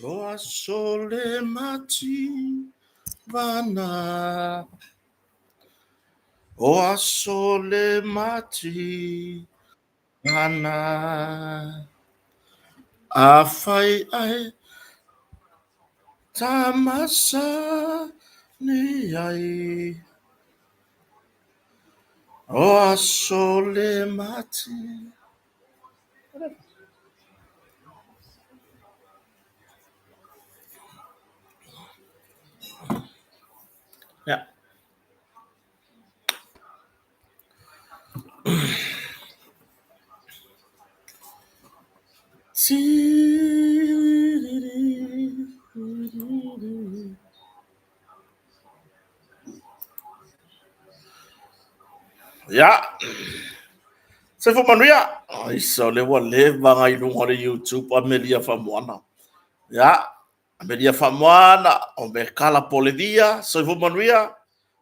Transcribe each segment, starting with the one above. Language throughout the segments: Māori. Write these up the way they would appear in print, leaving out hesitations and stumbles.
O asole mati vana. O asole mati vana. Afai ai tamasa ni ai. O asole mati. Yeah. Yeah. Se fo manuia. Ai so le wa le vanga i lunga le YouTube Amelia Famuana. Ya. Amelia Famuana o me kala poledia so fo manuia.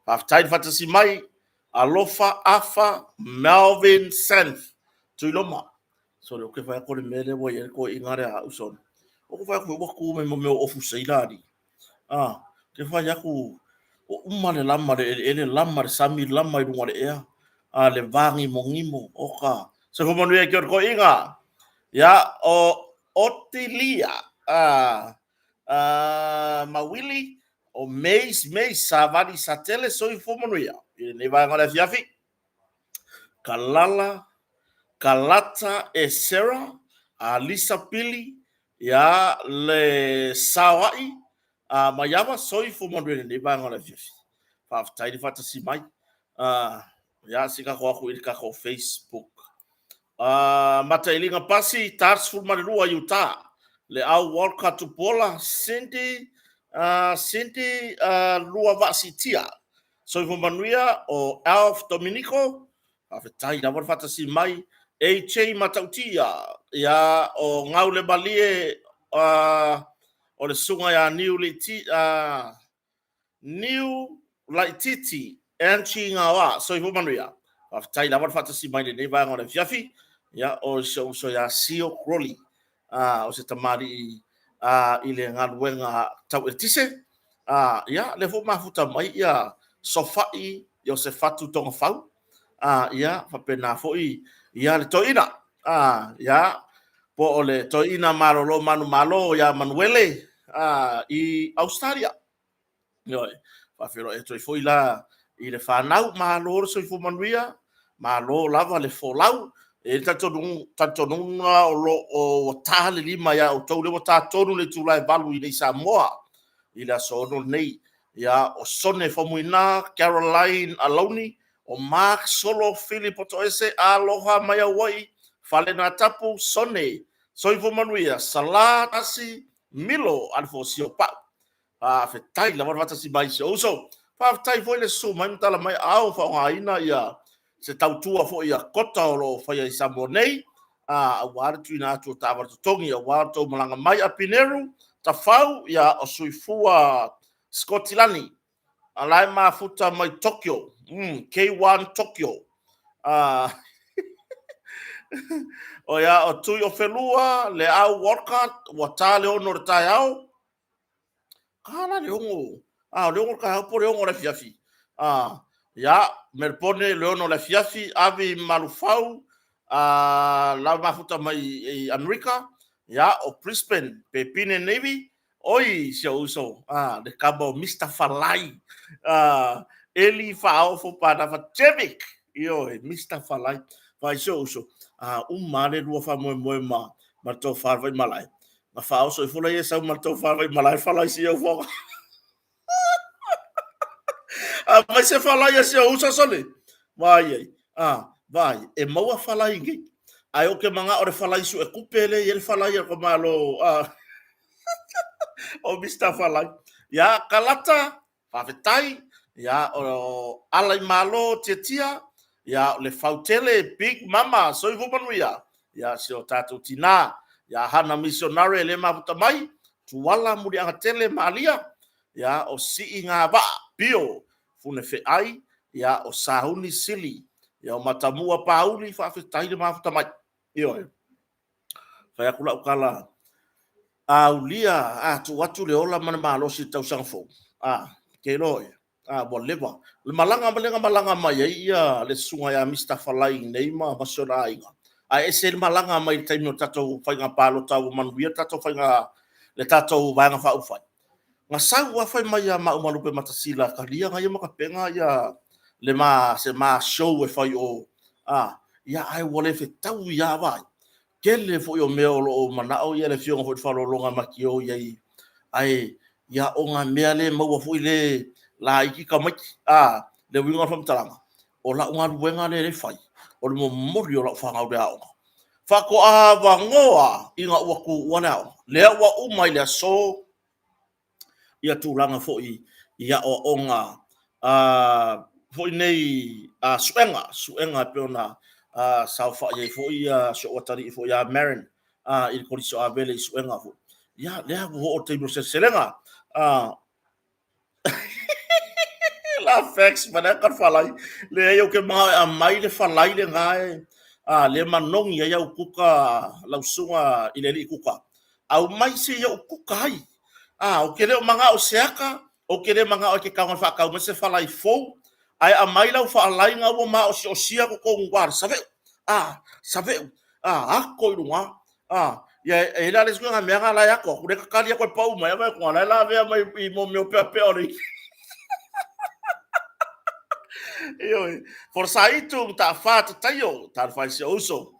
After fantasy mai alofa afa Melvin Senf. Tuiloma. So le ke fa ko le mele wo ye ko ingare a uson. O ko fa ko ku me mo ofu seilari. Ah, ke fa ya ku o umane lamare ele lamare sami lamare ngore ea. A le vangi mongimo oka. Se fo manuia ke ko inga. Ya o Otilia Mawili o Mace Savani Satele so i fomonuia. Ne vai ngora fiafi. Kalala Kalata e Sarah Lisa Pili ya le Sawai Mayava so i fomonuia ne vai ngora fiafi. Faftai di fatasi mai. Ya sika ko aku i ka ko Facebook. Mata ilinga pasi tars fulma lua yuta le au walka tu pola Cindy lua vasitia so ifo manuia o Alf Dominico afetai na warfata si mai HA matautia ya o ngaule balie o le sunga ya New Laititi Anchi ngawa so ifo manuia afetai na warfata si mai ne va ngore fiafi ya o so ya Sio Crowley o se tamari i le ngaluenga tau e tise ya le fo mafuta mai ya sofai yo se fatu tonga fau ya fa pena fo i ya le toina ya po ole toina malolo manu malo ya Manuele i Australia yo fa fero e toi foi la i le fanau malo so fo manuia malo lava le folau e tato nunga o tale lima ya o tau lewa tātonu le tūlai balu i nei Samoa i la sono nei ya o sone famuina Caroline Aloni o Mark Solo Philip Otoese aloha mai awai fale na tapu sone soifo manuia salatasi milo alfo sio pa fetai la warwata si mai se uso fa tai foi le su mai tala mai au fa haina ia se tautua fo ia kota o lo fa ia Samonei a war tu na tu ta war tongi a war to malanga mai a Pineru ta fau ia o suifua Scottilani alai ma futa mai Tokyo K1 Tokyo a o ia o tu o felua le au workout wa ta le ono tai au kana le ongo le ongo ka po le ongo le fiafi ya merpone le ono le fiafi avi malufau la mafuta mai Amerika ya o Brisbane Pepine Navy oi se uso le cabo Mr. Falai Eli fao fo para Facevic io Mr. Falai vai se uso mare lua fa mo ma to far vai malai ma fao so fo le sa ma to far vai malai falai se eu fo vai se falai se uso sole vai vai e maua falai ngi ai o ke manga o le falai su e kupele e le falai ko malo o Mr. Falai ya kalata fafetai ya o alai malo tiatia ya le fautele big mama so i manuia ya se o tatu tina ya hana missionary le mafuta mai tuala muri anga tele malia ya o si nga ba bio fune fe ai ya o sahuni sili ya o matamua pauli fafetai le mafuta mai io fa kula ukala aulia tu watu le ola mana malo si tau sangfo ke loe bo leva le malanga mai ia le sunga ya Mr. Falai nei ma masora inga ese le malanga mai tai no tato fainga palo tau manuia tato fainga le tato vanga fa ufai nga sau wa fai mai ya ma umalupe matasila kalia nga ia makapenga ya le ma se ma show e fai o ya ai wole fe tau ya vai kele fo yo meo lo mana o ia le fionga fo falo longa makio ia ai ya o nga mea le mau fo ile la iki kamaki le winga fam talanga o la unga ruenga le fai o le mo mori o la fanga o dea fa ko ava ngoa inga waku wana le wa umai le so ia tūranga fōi ia o onga fōi nei suenga peona sau wha iei fōi so watari fōi Marin i kori so a vele i suenga fōi ia lea ko o te se selenga la fax mana kan falai le eu ke mai le falai le ngai le manongi ia u kuka lausunga i le kuka au mai se ia u kuka ai o kere o manga o seaka o kere manga o ke kaunga whakau me se whalai fōu ai a mai lau whaalai ngā ua ma o sia ko ngwara saveu ako i runga ia e la les ngā mea ngā lai ako kure kakari ako e pau mai mai kua lai la vea mai i mo meo pea pea ori ioi for sa itu ta whāta taio ta whai se oso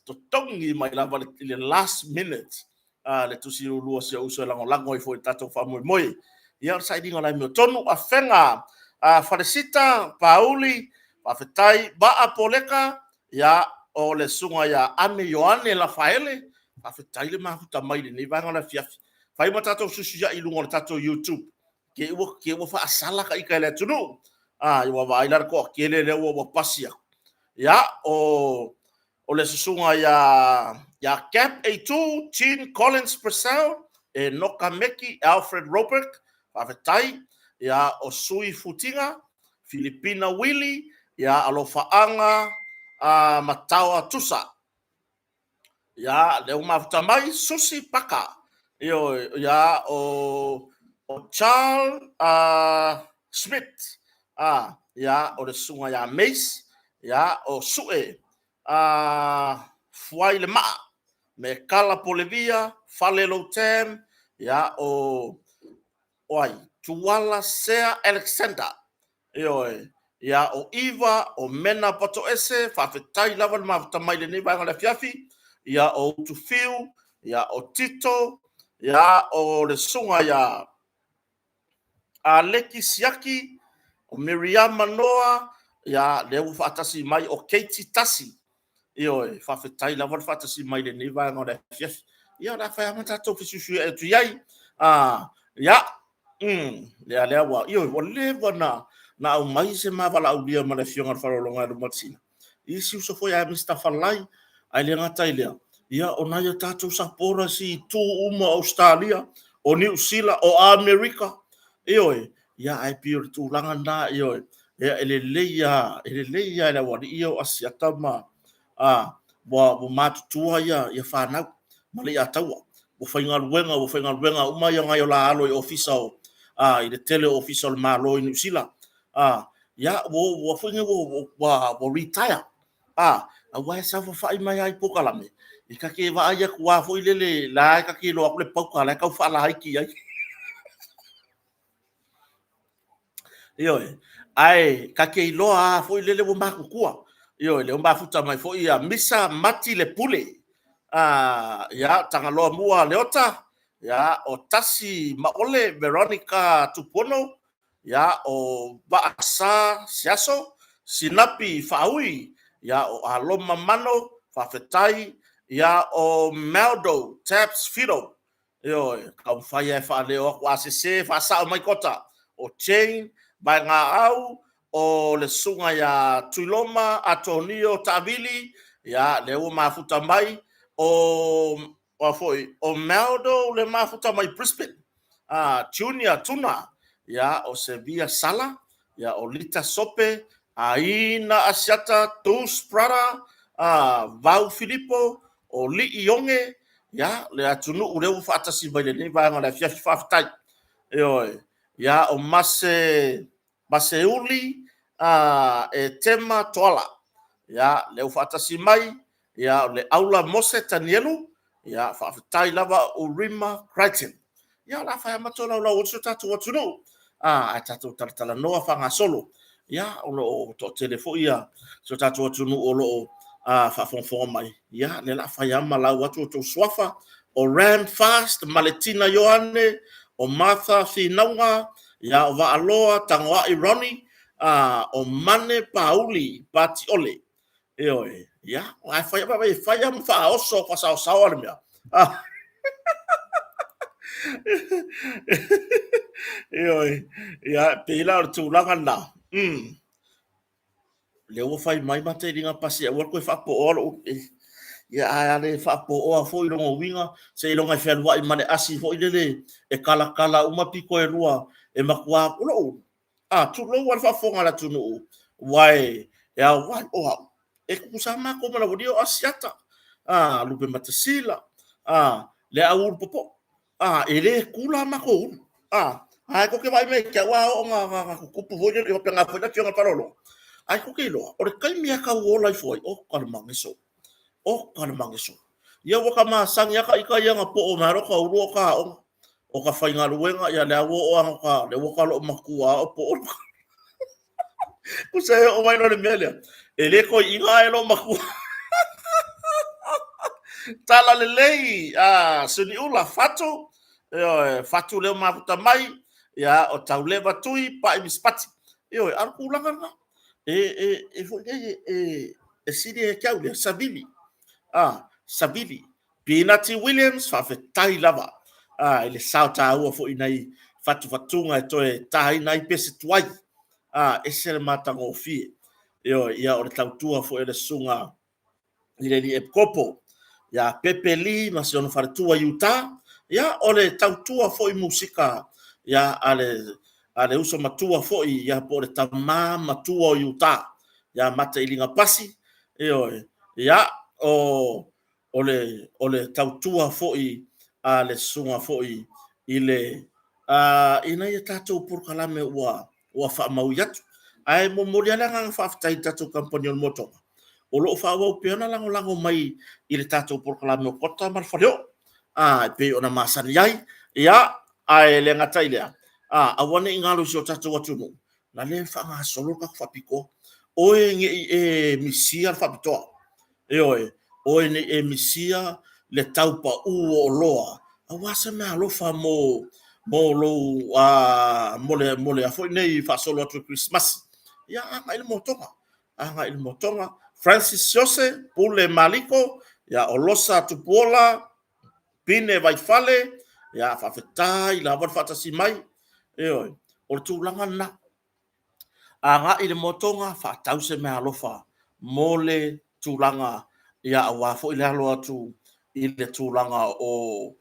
to tongi mai la vale le last minute le tusi lua se uso lango i foi tato fa moi ia sai dinga lai me tonu a fenga faresita pauli pa fetai ba apoleka ya o le sunga ya ame yoane la faele pa fetai le mahuta mai ni vanga la fiafi fai matato susu ya ilungo tato YouTube ke wo fa asala ka ikale tunu i wa vai lar ko ke le wo pasia ya o le susunga ya Cap A2 Chin Collins Purcell e Nokameki Alfred Robert Favetai ya o Sui Futinga Filipina Willy ya alofaanga Matawa Tusa ya le mafuta mai Susi Paka yo ya o Charles Smith ya o le sunga ya Mace ya o Sue fuai le maa me kala polevia fale lo tem ya o oi tuala sea Alexander ya o Eva o mena pato ese fa fetai lava ma tamai le nei banga le fiafi ya o to feel ya o Tito ya o le sunga ya Aleki Siaki o Miriam Manoa ya le u fatasi mai o Katie Tasi fa fetai la vol fatasi mai le neva ngore fief ia la fa mata to fisu e tu yai ya le wa o le bona na o mai se ma vala o dia ma le fionga fa lo nga do matsina isi so foi a Mr. Falai ai le ngata ile ia o na ia tato sapora si tu uma Australia o New Zealand o America ia ai pure tu langa na ele leia la wa io asiatama bo matutua ia whanau mali ataua bo whainga luenga uma ia ngai o la alo i official i le tele official malo i New Zealand ia bo whainga bo retire a wai sa whai mai ai pokalame i ka ke wa ia kua fo i lele la ka ke lo akule pauka la ka whala haiki ai ai ka ke loa fo i lele bo makukua le umba futa mai fo ia misa mati le pule ya tangaloa mua leota ya o tasi maole Veronica Tupono ya o baasa siaso sinapi faui ya o aloma mano fafetai ya o Meldo Taps Fido kau faya fa leo kwa sese fa sa mai kota o chain ba nga au o le sunga ya Tuiloma Antonio Tavili ya le o mafuta mai o Meldo le mafuta mai Brisbane Junior Tuna ya o Sevilla Sala ya o Lita Sope aina asiata Tus Prada Vau Filippo o Li Ionge ya le atunu ule u fata si vai le vai ngala fia faftai ya o mase uli e tema toala ya le u fata si mai ya le aula mose tanielu ya faftai lava urima Crichton ya la fa matola la o tatu atunu tatu tala noa fanga solo ya o to telefo ya so tatu atunu o lo fa fon mai ya le la fa ya mala watu to swafa o Ram Fast Maletina Yohane o Martha Finaunga ya o Vaaloa Tangoa Ironi o Mane Pauli Pati Ole ya ai fa ya mfa oso kwa sao sao mia ya pela tu langa na le o fai mai mate ringa pasi o ko fa po o ya ale fa po o fo i longo winga se i longa fa lua i mane asi fo i le e kala kala uma piko e lua e makua lo tu lo wa fa fonga la tunu wai ya wa o e ku sa ma ko mana wodio asiata lupe matasila le au popo ele kula ma ko ai ko ke vai me ke wa o nga ku pu vo le pe nga fa na tionga parolo ai ko ke lo o kai mi ka wo lai foi o kalmangiso o kana mangiso ia waka ma sang ya ka ika ia nga po o maro ka uru ka o ka fainga luenga ia le awo o anga ka le waka lo makua o po ku se o mai no le mele ele ko inga elo makua tala le lei suni ula fatu fatu le mafuta mai ya o tauleva tui pa i mispati ar kulanga nga e sidi e kaule sabili Sabili Pinati Williams fa fe tai lava ele sauta ua fo inai fatunga e toe tai nai pese tuai ese mata ngo fie ia o le tautua fo ele sunga ile ni kopo ya Pepe Lee ma se ona fartua Utah ya o le tautua fo i musika ya ale uso matua fo i ya po le tama matua o Utah ya mata ilinga pasi ya ole tautua foi le sunga foi ile ina ia tatou por kalame ua fa mau yatu ai mo moriana nga fa tai tatou compagnon moto o lo fa wa peona lango mai ile tatou por kalame o kota mar falio pe ona masani ai ia ai le ngata ile awane ingalo so tatou atunu na le fa nga solo ka fa piko o e misia fa bitoa o e misia le taupa u o loa a wasa me alofa mo lo mo le afo nei fa solo atu Christmas ya anga il motonga Francis Jose Pule Maliko ya olosa tupola pine vai fale ya fa fetai la va fata si mai o tu langa na anga il motonga fa tause me alofa mole tulanga ia awa fo ile alo atu ile tulanga o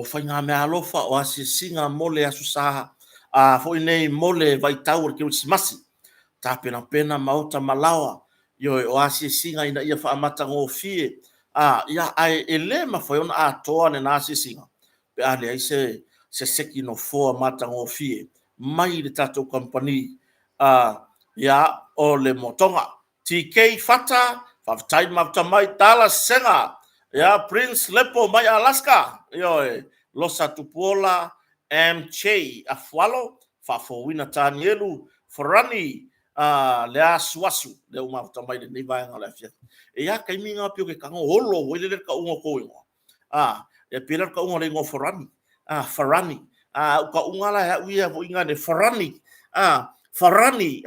fainga me alofa o asisinga mole asusa fo nei mole vai tau ke masi ta pena mauta malawa o asisinga ina ia fa amata ngo fie ia ai ele ma foi ona atoa ne na asisinga pe ale ai se seki no fo amata ngo fie mai le tato company ia o le motonga TK Fata Faftai mai tala senga ya Prince Lepo mai Alaska losa tupola MJ afualo fafo wina tanielu forani le asuasu le umafta mai le niva nga la fia ya kai minga pio ke kango holo wele le ka ungo ko e pilar ka ungo le ngo forani farani ka unga la ya uia vo inga de forani farani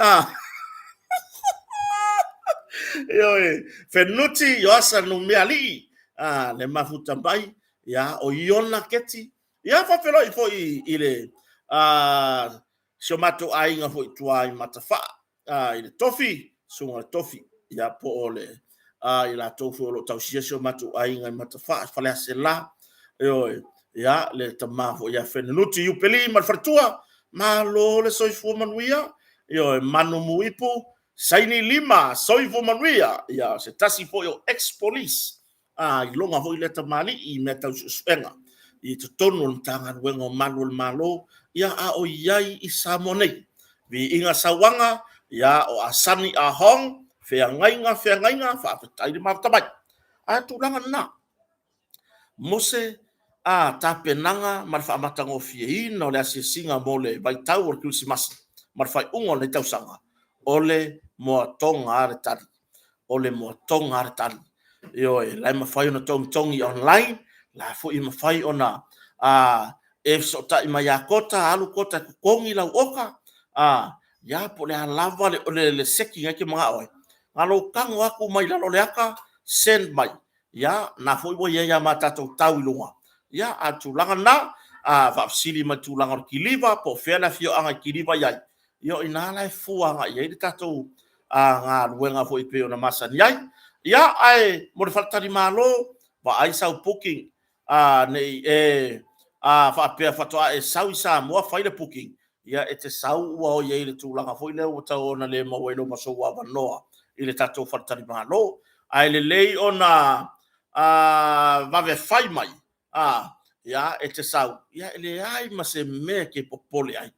fenuti yoasa no meali le mafuta mai ya o yona keti ya fa pelo i foi ile somato ainga foi tuai matafa ile tofi sunga tofi ya po ole ila tofi o tausia somato ainga matafa fale sela ya le tamafo ya fenuti yupeli malfartua malo le soifu manuia manu muipu Saini lima soivo Maria ya se tasi po yo ex police I longa ho le tamali I meta suenga I to tonu tanga wengo malo ia a o iai I samonei vi inga sawanga ia o asani a hong fea ngainga fa apetai di maftabai a tulanga na mose a tapenanga marfa amatango fie ina o le asisinga mo le vaitau o Krismasi marfa ungo le tausanga ole mo tonga are tali ole mo tonga are tali yo e lai mafai ona tongi online la fo I mafai ona e so ta I maya kota alu kota kongi la oka ya po le lava le seki ngake mga oi ngalo kango aku mai la le aka send mai ya na foi bo ya mata to tau lunga ya atulanga na va sili matulanga kiliva po fena fio anga kiliva ya yo ina lai fuanga ya i tato nga luenga foi pe ona masani ya ai mo faltari malo va ai sau booking nei fa pe fa to e sau sa mo fa ile booking ya e te sau ua o ye le tūlanga foi leo o tau ona le mawelo maso wa wanoa I le tatou wharatari mahalo ai le lei ona vave whai mai ya e te sau ya e le ai ma se me ke popole ai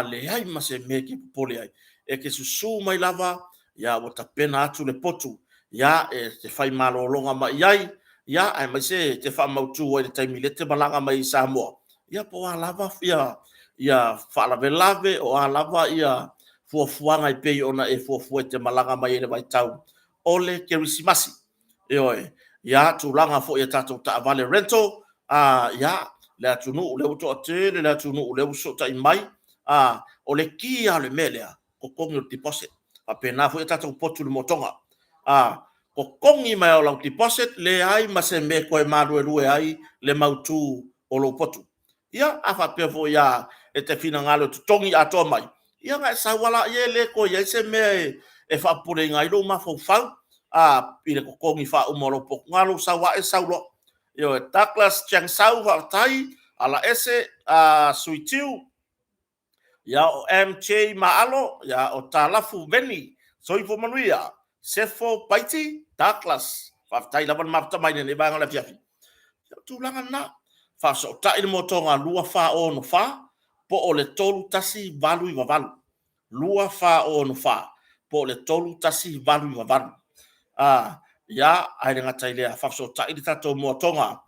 le ai ma se me ke popole ai e ke susu mai lava ya o ta pena atu le potu ya e te whai malolonga mai ai ya ai mai se te wha mautu o le taimi le te malanga mai Samoa ya po a lava ia whalavelave o a lava ia fuafuanga I pei ona e fuafua te malanga mai ele vai tau ole Krismasi e oe ia tūlanga fo ia tātou ta vale rento ia le atunu le uto ate le atunu le uso ta I mai o le kia le melea ko kongi o deposit a pena fo ia tātou potu le motonga ko kongi mai o lau deposit le ai ma se me koe maru ai le mautu o lo potu ia afa pe fo ia e te fina ngalo tu tongi ato mai ia nga sa wala ye le ko ye se me e fa pure ngai lo ma fo fa ile ko kongi fa umolo po ngalo sa wa e sa lo yo Douglas Chang Sau va tai ala ese suitiu ya o MJ Maalo ya o talafu veni so I fo manuia sefo paiti Douglas va tai la ban mapta mai ne ba ngala fiafi tu langa na fa so ta I motonga lua fa o no fa po o le tolu tasi valu I wavalu lua fa o no fa po o le tolu tasi valu I wavalu ya ai nga taile fa so ta I tato motonga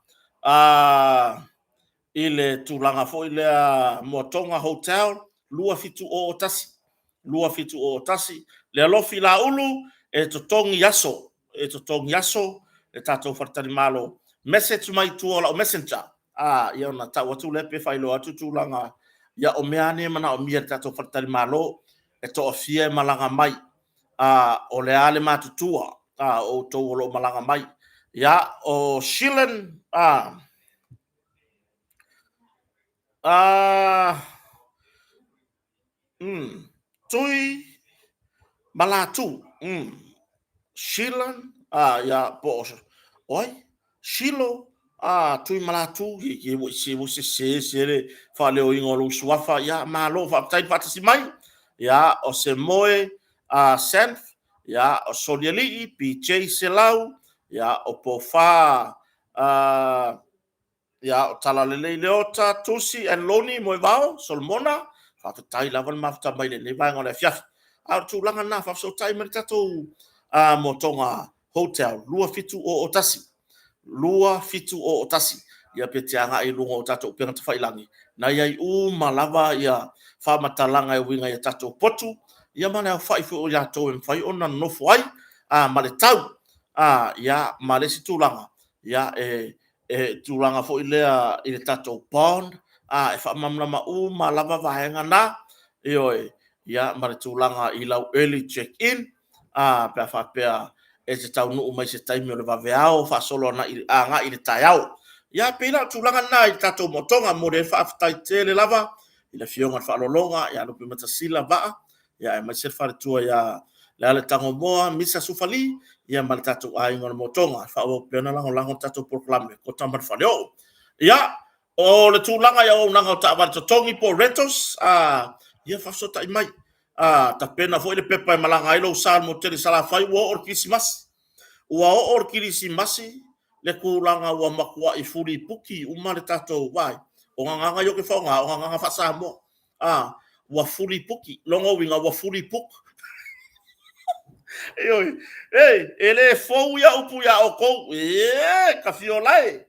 I le tulanga fo I le motonga hotel lua fitu o tasi le alofi la ulu e to tongi yaso e tato fartani malo message mai tu ola o messenger ia na ta watu le pe failo atu tulanga ya o meane mana o mia tato fartani malo e to ofie malanga mai o le ale matutua o to lo malanga mai ya o Shilen tui malatu Shilen ya po oi Shilo tui malatu ki wo se le fa le o ingolo suafa ya malo fa tai patasi mai ya o se moe senf ya o solieli PJ Selau ya o pofa ya o talalele leota tusi and loni moe vao solmona fa tai lavan mafta mai le vai ngona fiaf tu langa na fa so tai mai tato motonga hotel lua fitu o tasi ia petianga I lungo tato penga te whailangi na iai malava ia whamatalanga e winga ia tato potu ia mana whai fu o ia tō whai ona nofo ai ma le tau ia ma le si tūlanga ia e tūlanga fo I lea I le tato bond e whamamlama malava vahenga na ia ma le tūlanga I lau early check in pea whapea e te tau nuu mai se taimi o le waweao whasolo na nga I le taiao ia pila tūlanga na I tato motonga mo le whaafitai te le lava I le fionga whaalolonga ia lupi matasila vaa ia e mai se wharetua ia le ale tango moa misa sufali ia ma le tato ainga le motonga whao peona lango tato proklame ko tamar whaleo ia o le tūlanga ia o nanga o ta tongi po rentos ia whasota I mai ta pena foi le pepa e malanga ilo sal mo tele sala fai o or Krismasi le kulanga ua makua I furi puki uma le tatou wai. O nganga yo ke whaunga, o nganga whasa mo. Ua furi puki, longo winga ua furi puk. Ele fou ya upu ya o kou. Ka fiolai.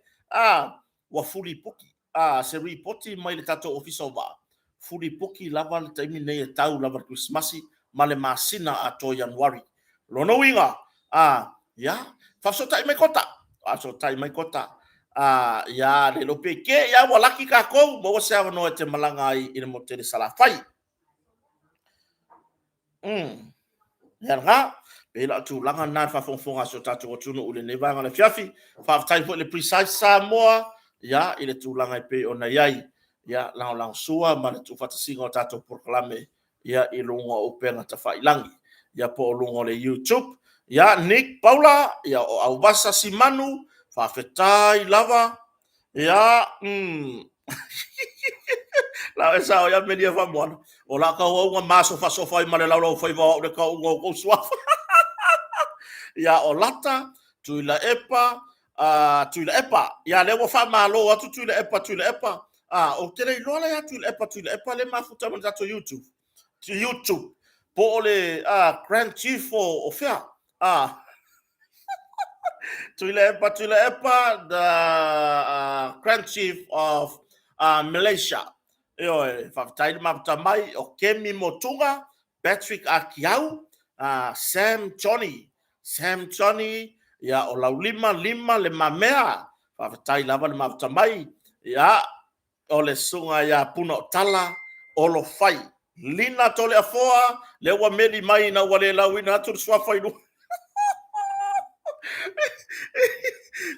Ua furi puki. Se ripoti mai le tatou official wa. Furi puki lava le taimi nei e tau lava Christmasi, ma le masina a to Januari. Lono winga. Ya, whafsotai mai kota. Whafsotai mai kota. Ya, le lope ke, ya walaki ka kou, mawa se awa no e te malanga I ina mo te salafai. Ya nga, pela tu langa na whafongfonga so tatu o tunu ule nevanga le fiafi, whaftai po le precise Samoa, ya, ile tu langa pe o na yai, ya, lang sua, ma le tu whatasinga o tatu proklame, ya, ilunga o penga ta whailangi, ya po o lunga le YouTube, ya, Nick Paula, ya, o Aubasa Simanu, whafetai lava, ya, la esa o ya media fa mo o la ka o nga maso fa sofa I male la lo fa o de ka o ko swa ya o lata tu la epa ya le wo fa malo o tu la epa o tele lo la ya tu la epa le mafuta mo to YouTube po le Grand Chief o fea tu la epa the Grand Chief of Malaysia. Whaftaile mapta mai o Kemi Motunga, Patrick Akiau, Sam Johnny, ya o lau lima le mamea, whaftaile lava le mapta mai, ya o le sunga ya puno tala, o lo fai. Lina tole afoa, le wa meli mai na wale lau ina atu swafai nu.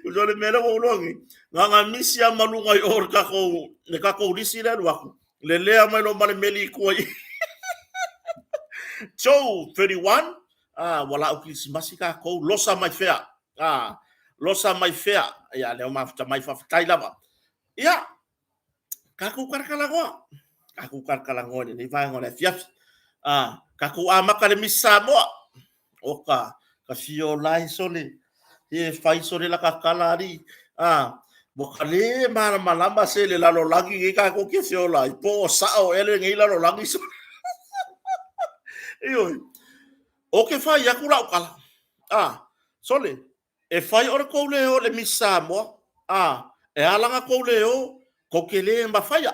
Ujole mele wo longi. Nganga misi ya malunga I or kako ne kako risi le waku. Le lea mai lo male meli ko I. Joe 31 wala o Krismasi ka ko losa mai fea. Losa mai fea. Ya le ma fta mai fa ftai lava. Ya. Kako karkala ngo ni vai ngone fiaf. Kako amaka le misa mo. Oka ka fio lai sole. E fai sore la kakala ari bokale mara malamba se le lalo lagi e ka ko ke fiola po sao ele ngi lalo lagi so o ke fai ya kula kala sole e fai ore ko le misa mo e alanga ko le o ko ke le mba fai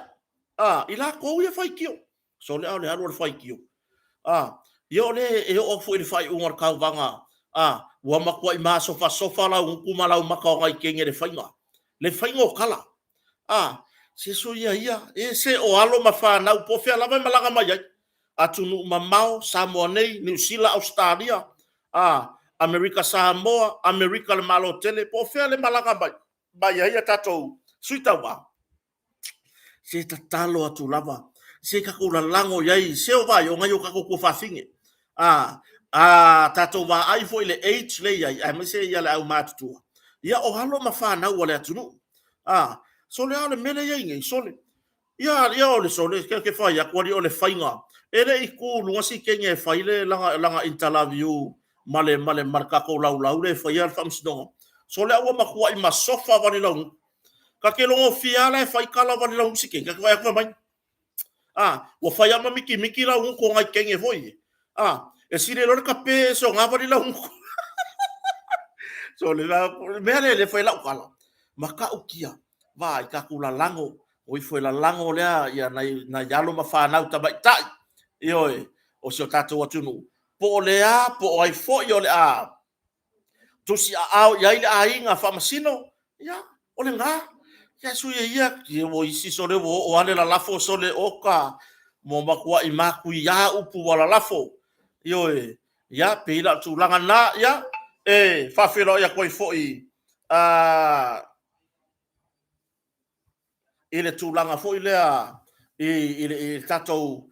ila ko ye fai kio sole ale alo fai kio yo le e o fu le fai un ka vanga wa makua I sofa la un kuma la maka o kai kenge le fainga o kala se so ia e se o alo mafa na po fe la malaga mai atunu mamao Samoa nei New Zealand Australia America Samoa America le malo tele po fe le malaga mai ia tato suita wa se tatalo atu lava se ka kula lango yai se o vai o ngai o ka ko fafinge tato wa ai foi le H le ia me se ia le au matu ia o halo mafana wala atunu so le ale mele ia ngai so le ia o le so le ke fai a kwari o le fainga ele I ku lunga si kenge fai le langa interview male marka ko lau le fai al fam sno so le au makua I masofa wani lau ka ke longo fiala fai kala wani lau si kenge ka vai ko mai wo fai ama miki lau ko ngai kenge foi e sire lor kape so ngava ni la so le mele le foi la kala maka ukia vai ka kula lango oi foi la lango le ya na yalo mafa na uta bai tai o so tato watunu po le po ai fo yo le tu si au ya ile ainga fa masino ya o le nga ya su ia ki wo isi so le o ale la lafo so le oka mo makua I maku ya upu wala lafo ya pila tu langa na ya fa filo ya koi foi ile tu langa foi le ile tato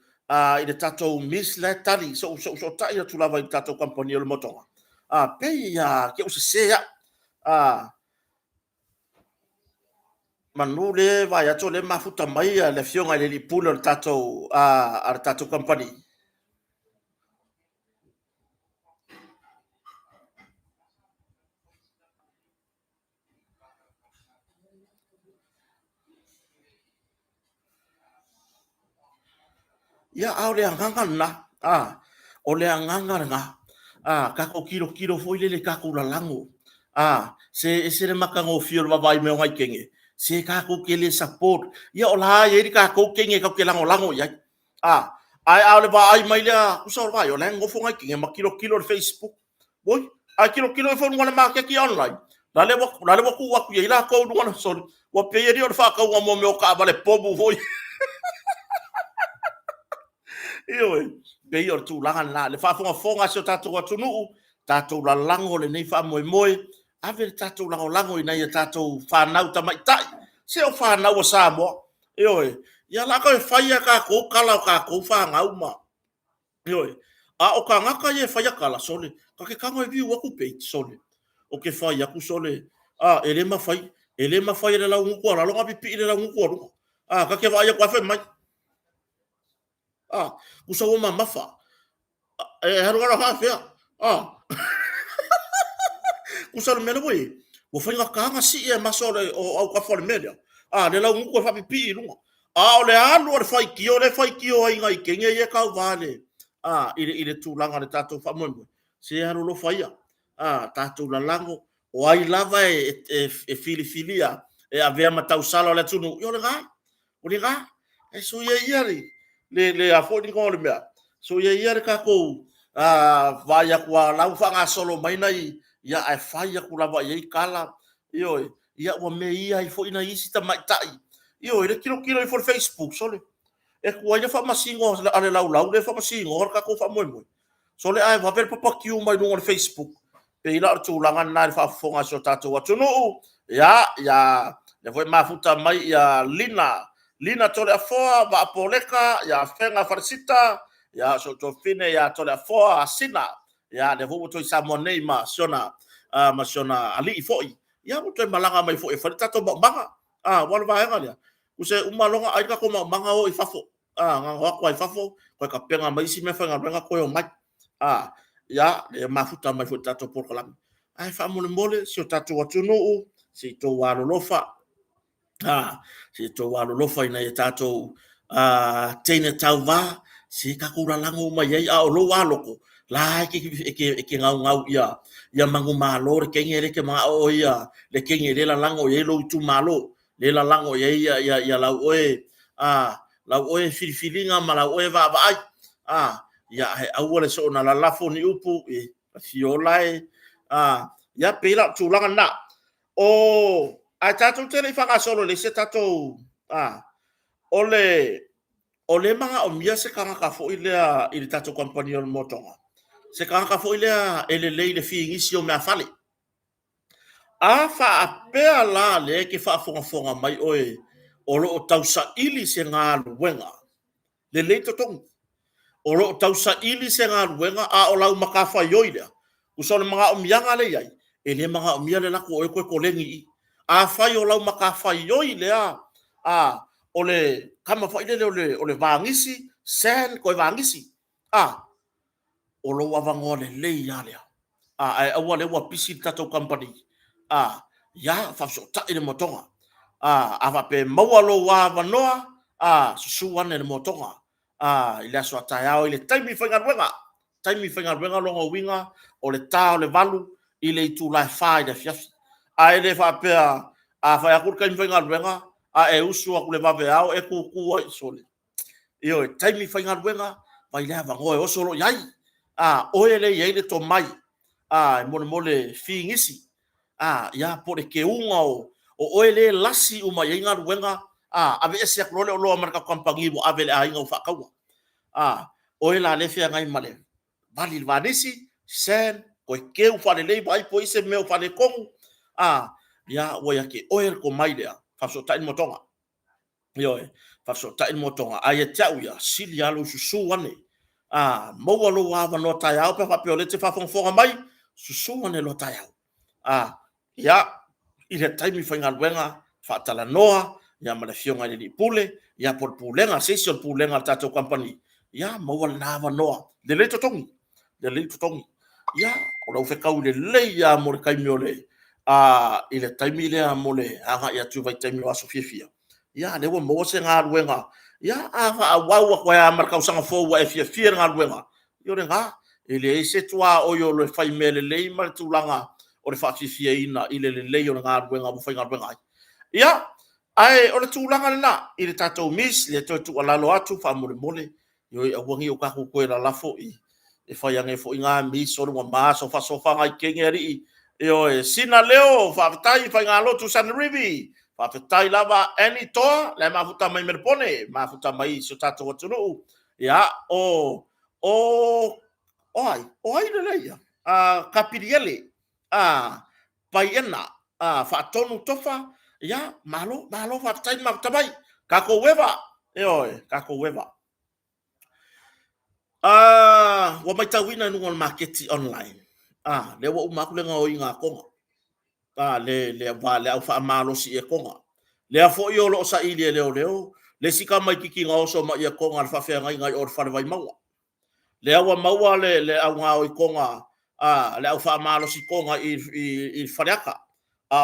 ile tato miss le tali so tai tu lava I tato compagnie le motonga pe ya ke o se ya manu le vai ato le mafuta mai le fionga le pulo tato tato compagnie ia au le anganga na o le anganga nga ka ko kilo foi le ka ko la lango se le makango fio va vai me ngai kenge se ka ko ke le support ia o la ye ka ko kenge ka ke lango ia ai au le va ai mai le ku so va yo lengo fo ngai kenge ma kilo le Facebook boy a kilo fo ngona ma ke ki online la le ku wa ku ye la ko ngona so wa pe ye ri o fa ka wa mo me o ka vale pobu foi Ioi, pe i o tu langa na le fa fonga so tatu atu nu tatu la lango le nei fa moi ave tatu lango i nei tatu fa nau ta mai tai se o fa nau o sa mo ioi ia la ko fa ia ka ko kala ka ko fa ngau ma ioi o ka ngaka ye fa ia kala sole ka ke kanga vi wa ku pe sole o ke fa ia ku sole ele ma fai le la un ko la longa pipi le la un ko ka ke va ia kwa fe mai kusa o mafa haru gara ha fea kusa me no o fa nga ka si e maso o au ka for media le la un ko fa pipi lunga o le alu o fai ki o ai ngai kenge ye ka vale ile tu langa le tato fa mo se haru lo fai tato la lango o ai lava filifilia e avea matau sala le tunu yo le ga e so ye yari le afodi ko le mea so ye ka ko vai kwa lau fanga solo mai nai ia ai fai ku lava ye kala yo ia o me ia i fo ina isi ta mai tai yo le kilo i for Facebook sole e ku ia fa masingo ale lau le fa masingo ka ko fa mo sole ai va ver papa kiu mai no Facebook pe ila tu langa na fa fonga so tatu watu no ya le foi mafuta mai ya Lina tole afoa va apoleka ya fenga farsita ya so to fine ya tole afoa sina ya de vo to sa monei ma sona ali foi ya mo to malanga mai foi fa tato banga wala va nga ya use umalonga ai ka ko manga o ifafo nga ho ko ifafo ko ka penga mai si me fenga penga ko yo mai ya e mafuta mai foi tato por kalam ai fa mole si o tato watu no si to walo lofa si to walo lofa ina e tato teine tauva si ka kura lango mai ai o lo walo ko la ke ngau ia mangu malo ke ngere ke ma o ia le ke ngere la lango ye lo tu malo le la lango ye ia la la oe filifilinga ma la oe va ai ia au le so na la lafo ni upu e fiolai ia pela tu langa na o a tatou tele faka solo le se tatou ole manga o mia se kanga ka fo ile i tatou company on motonga se kanga ka fo ile ele le fi o me afale fa apea la le ke fa fonga mai oe o lo tausa ili se nga luenga le totong o lo tausa ili se nga luenga o lau makafa yoida usone manga o mianga le yai ele manga o mia le la ko ko lengi fai o lau maka fai yoi lea ole kama fai le ole vangisi sen ko vangisi o lo avango le ya lea ai awa le wa pisi tato company ya fa so ta ile motonga ava pe mawalo wa vanoa susuan le motonga ile so ta ya ile taimi fanga wenga longo winga ole ta ole valu ile tu la fai de fiaf ai le fa pe fa ya kur kan fenga wenga e usu aku le vave ao e ku ai sole io taimi fenga wenga vai le va ngoi o solo yai o ele ye le to mai mole fingisi ya por ke unga o ele lasi uma ye ngar wenga ave ese ak lo marka kompangi bo ave le ainga fa kawa o ela le fia ngai male vali vanisi sen ko ke u fa le vai po ise me o fa le kong ya wo ya ke oer ko mai dea fa so ta motonga yo fa so ta motonga ai tau ya silia lo susu wane mo lo wa no ta ya pa pe le te fa fon fo mai susu wane lo ta ya ya ile time fa ngal wenga fa tala noa ya ma le fionga le pule ya por pulenga session pulenga tato company ya mo wa na va noa de le totongi ya o lo fe ka le ya mo kai miole ile taimi le mole anga ya tu vai taimi wa sofia ya le wo mo se nga wenga ya a wa ko ya marka usanga fo wa fia nga luenga yo renga ele se tua o yo le fai mele le mar tulanga o le fa fia ina ile le yo nga luenga mo fai nga luenga ya ai o le tulanga na ile tato mis le to tu ala lo atu fa mo mole yo e wangi o ka ko la lafo i e fai nga fo nga mi so lo ma so fa nga kengeri yo e sina leo fa tai fa nga lo tu san rivi fa tai lava any toa le mafuta mai merpone mafuta mai so tato o tunu ya oi le ya kapiriele paiena fa tonu tofa ya malo fa tai mafuta mai kako weva kako weva wa mai tawina no market online le wa umakulenga o inga konga le au fa malo si e konga le afo i lo sa ili leo le sika mai kiki nga oso ma ia konga fa fe ngai or fa vai maua le awa maua le au nga o konga le au fa malo si konga i fariaka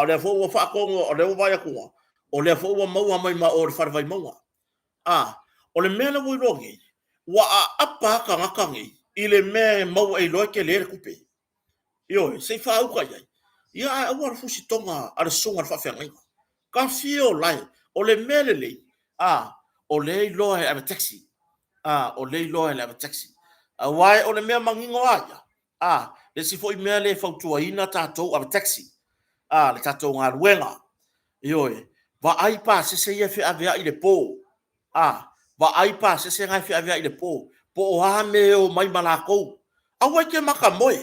le fo wa fa konga o le vai konga o le fo wa maua mai ma or fa vai maua o le mena voi longi wa apa ka ngakangi ile me maua i lo ke le kupe yo se fa au kai ia au fusi tonga ar sunga fa fe ngai ka fio lai o le melele o le lo e ave taxi o le lo e ave taxi wai o le me mangingo aya le si foi mele fa tua ina tato ave taxi le tato nga ruenga yo va ai pa se ia fe ave ile po va ai pa se ngai fe ave ile po o ha me o mai malako awai ke makamoe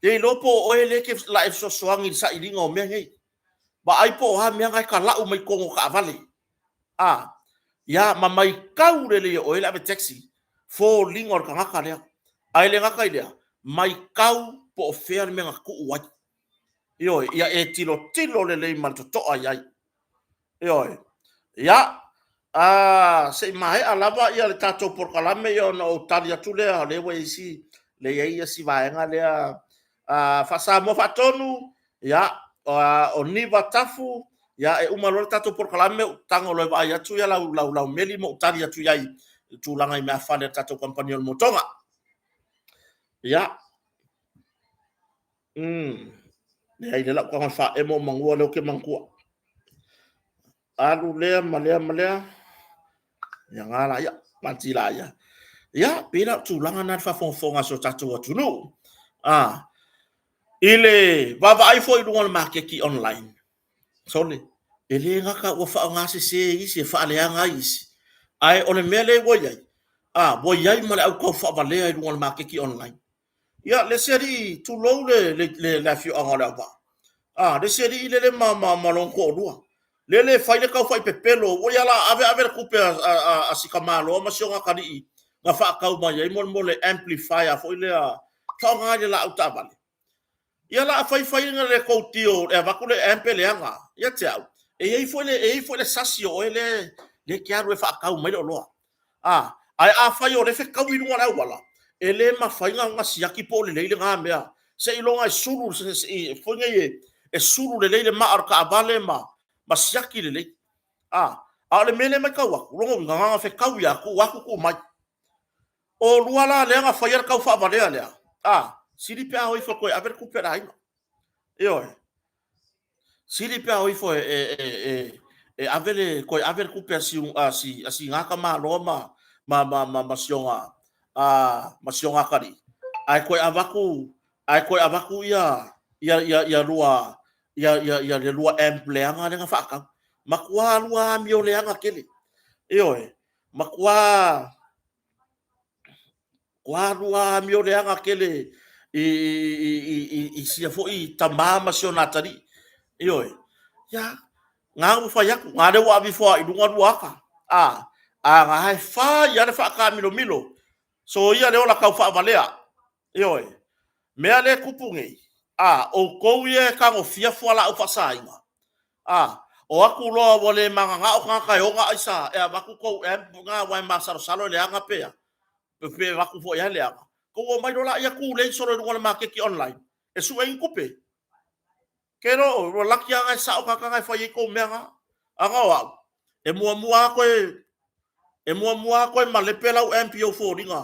e lopo o ele ke la e so soangi sa ilinga o me ngai ba ai po ha me ngai ka la o mai kongo ka vale ya mamai kaure le o ele ave taxi fo lingor ka ngaka le ai le ngaka ile mai kau po fer me ngaku wa yo ya e tilo le mal to ai yo ya se mai alava ia le tato por kalame yo no talia tule le we si le ia si vaenga le fa sa mo fatonu ya o niva tafu ya e uma lo tato por kalame tango lo vai atu ya lau meli mo talia tu yai tu langa i me afale tato compagnie motonga ya le ai le la ko fa e mo mangua le ke mangua alu le malea ya ngala ya mantila ya pina tu langa na fa fonga so tato tu no ile baba ai foi no market online sole ele ngaka o fa ngase se isi fa le anga isi ai ole mele woyai woyai mala au ko fa vale ai no market online ya le seri tu lo le la fi anga ba le seri le malon ko lua le fai le ka fai pepelo woyala ave kupe a sikamalo ma sionga kali nga fa ka ma yai mo le amplifier foi le ka nga la au tabale ia la fai nga le koutio e vakule empele anga ia tau e foi le sasio o le kiaru e fa ka mai lo ai fai o le fe ka winu ala wala ele ma fai nga siaki po le nga mea se ilonga suru se foi nga e suru le ma ar ka vale ma siaki le le mele mai ka wa rongo nga fe ka wi aku ku mai o luala le nga fai ka fa vale ale siri pe hoi fo koe aver kupe rai yo siri pe hoi fo aver kupe si ngaka ma roma ma sionga kari ai koe avaku ya lua le lua empleanga le ngafaka makua lua mio le anga kele yo makua lua mio le anga kele i sia fo i tamama siona tari yo ya nga fa ya nga de wa bi fo i dunga duaka nga hai fa ya de fa ka milo so ia le ola ka fa valea yo me ale kupungi o ko ye ka ngo fia fo la o fa sa inga o aku lo wole manga nga o nga ka yo nga isa e baku ko nga wa ma salo le anga pe pe baku fo ya le anga ko mai dola ia ku le soro no ma ke online e su en kupe kero ro lakia ga sa o ka ga fa ko menga anga wa e mua ko e mua koe ma le pela u MPO fōringa.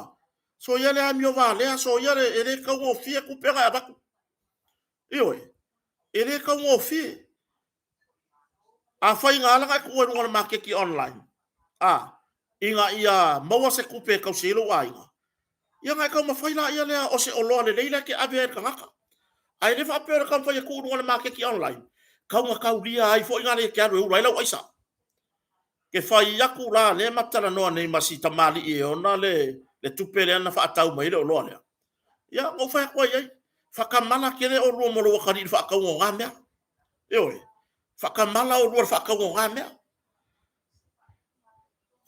So ia le amio va lea, so ia le ele ka ngō fia ku pega e baku. Ioi, ele ka ngō fia. A whai ngā langa ku e runga makeki online. Inga ia maua se kupe kau selo a inga. Ia ngai kau mawhai la ia lea o se oloa le leila ke abe e kangaka. Ai le whapera kau whai ku runga makeki online. Kau ngā kau lia ai fo inga le ke aru e ura ilau aisa. Ke whai aku la le matara noa nei masi tamali i e ona le tupere ana whaatau mai le oloa lea. Ia ngau whai kua iai. Whakamala ke le o rua molo wakari i whaakau ngō ngā mea. Ioi. Whakamala o rua whaakau ngō ngā mea.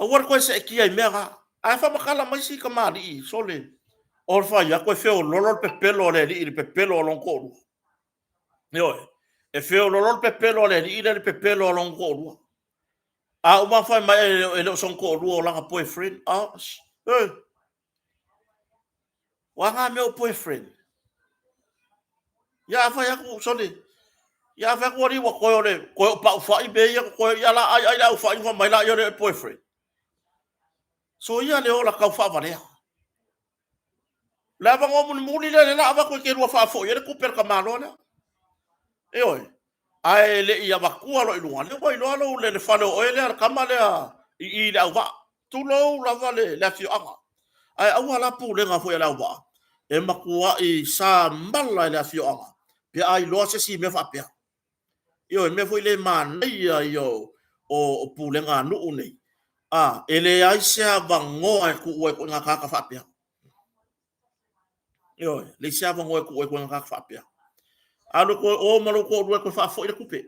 Awar koe se kia i mea ga. Ai whamakala mai si ka maari i. Sole. Or whai a koe wheo lolol pepelo le li i pepelo o long kōru. Ioi. E wheo lolol pepelo le li i le pepelo o long kōru. A uma whai mai e leo son kōru o langa boyfriend. Wanga mea o boyfriend. Ia whai aku sole. Ia whai aku wari wa koe o le. Koe o pau whai be ia koe ia la ai la whai ngwa mai la ia le boyfriend. So ia le ola kau whaavarea. La wanga o muli le la awa koe ke rua whaafo. Ia le kuper ka malo lea. Eoi. Ai le ia wakua lo ilunga. Le wai loa lo le whale o ele kama lea i le au wa. Tulo la wale le fio anga. Ai au ala pu le ngā fo le au wa. E makua i sa mala le fio anga. Pia ai loa se si me whapea. Eoi me fo le manai ia o pu le ngā nuu nei. Ele ai sea vangoa ku ue ko ngā kaka whapea. Ioi, le sea vangoa ku ue ko ngā kaka whapea. Alo ko o malo ko ue ko whafo i le kupe.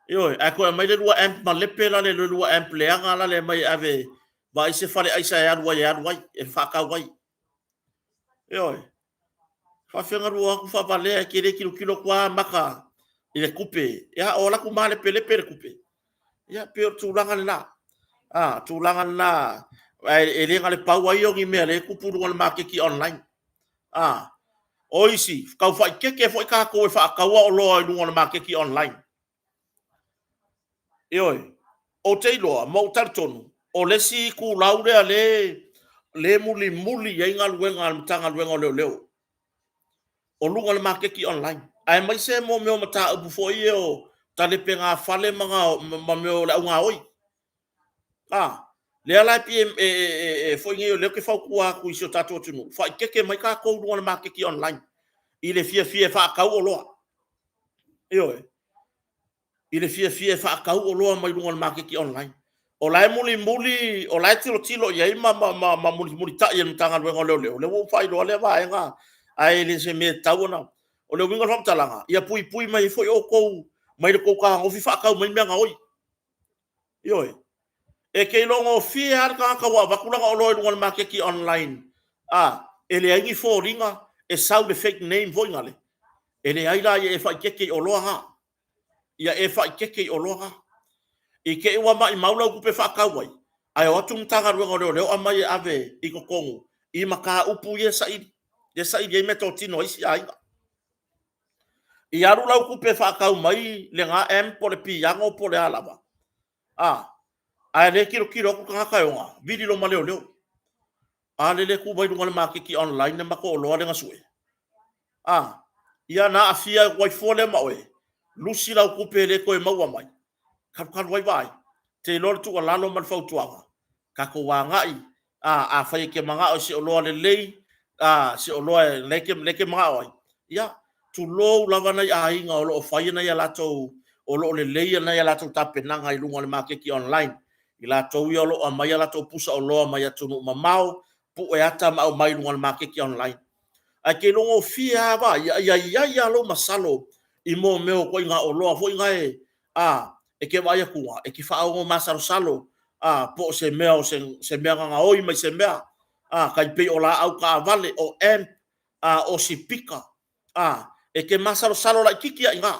Ioi, a koe mai le rua amp ma lepe la le rua amp le anga la le mai ave ba ise whare aisa e aruai, e whakau wai. Ioi, whawhenga rua ku whawalea ke re kilo kua maka i le kupe. Ia o laku maa lepe le kupe. Ia peo tūranga le la. Tūlanga na e renga le pau ai o ngi mea le kupuru ngā makeki online. Oisi, kau whai keke fwoi kā koe whaakaua o loa i ngā makeki online. Ioi, o te iloa, mau taritonu, o lesi ku laurea le muli i ngā luenga mtanga luenga o leo. O lunga le makeki online. Ai mai se mo meo mata upu fwoi o talepe ngā whale mga meo le au ngā oi. Le ala pi foi ngi le ke fa ku ku iso tato tunu fa keke mai ka ko ru na makeki online ile fie fa ka o lo ile fie fa ka o lo mai ru na makeki online o lai muli o lai tilo ye ma muli ta ye tanga le le wo fa lo le va nga ai le se me tauna o le winga rom talanga ia pui mai foi o ko mai le ko ka o fi fa ka mai me nga oi e ke longo fie har ka wa bakula ka olo ngol makeki online ele ai fo ringa e sau de fake name vo ngale ele ai la e fa keke olo ha ia e fa keke olo ha e ke wa mai maula ku pe fa ka wai ai o tum tanga ro le o mai ave i ko kongu i maka upu ye sai ye meto tino isi ai i aru la ku pe fa ka mai le nga em por pi yango por alaba ai le kilo ko ka nga video ma leo le ku bai ngol makeki online ma ko lo le ngasue ia na afia wai fole ma oe lusi la ku pe le ko e maua mai kan wai vai te lor tu ala no man fau tuanga ka ko wa ngai a fai ke manga o se lo le lei se o lo le ke manga oi ia tu lo la vana ai nga o lo fai na ya la to o lo le lei na ya la to tapenanga i lunga le makeki online i la tau ia lo a mai la tau pusa o loa mai atunu mamau pu e ata ma mai lunga makeki online a ke longo fia ba ia lo masalo i mo meo ko inga o loa fo inga e ke vai ku e ke fa o masalo salo po se meo se mea nga oi mai se mea kai pe o la au ka vale o o si pika e ke masalo salo la kiki inga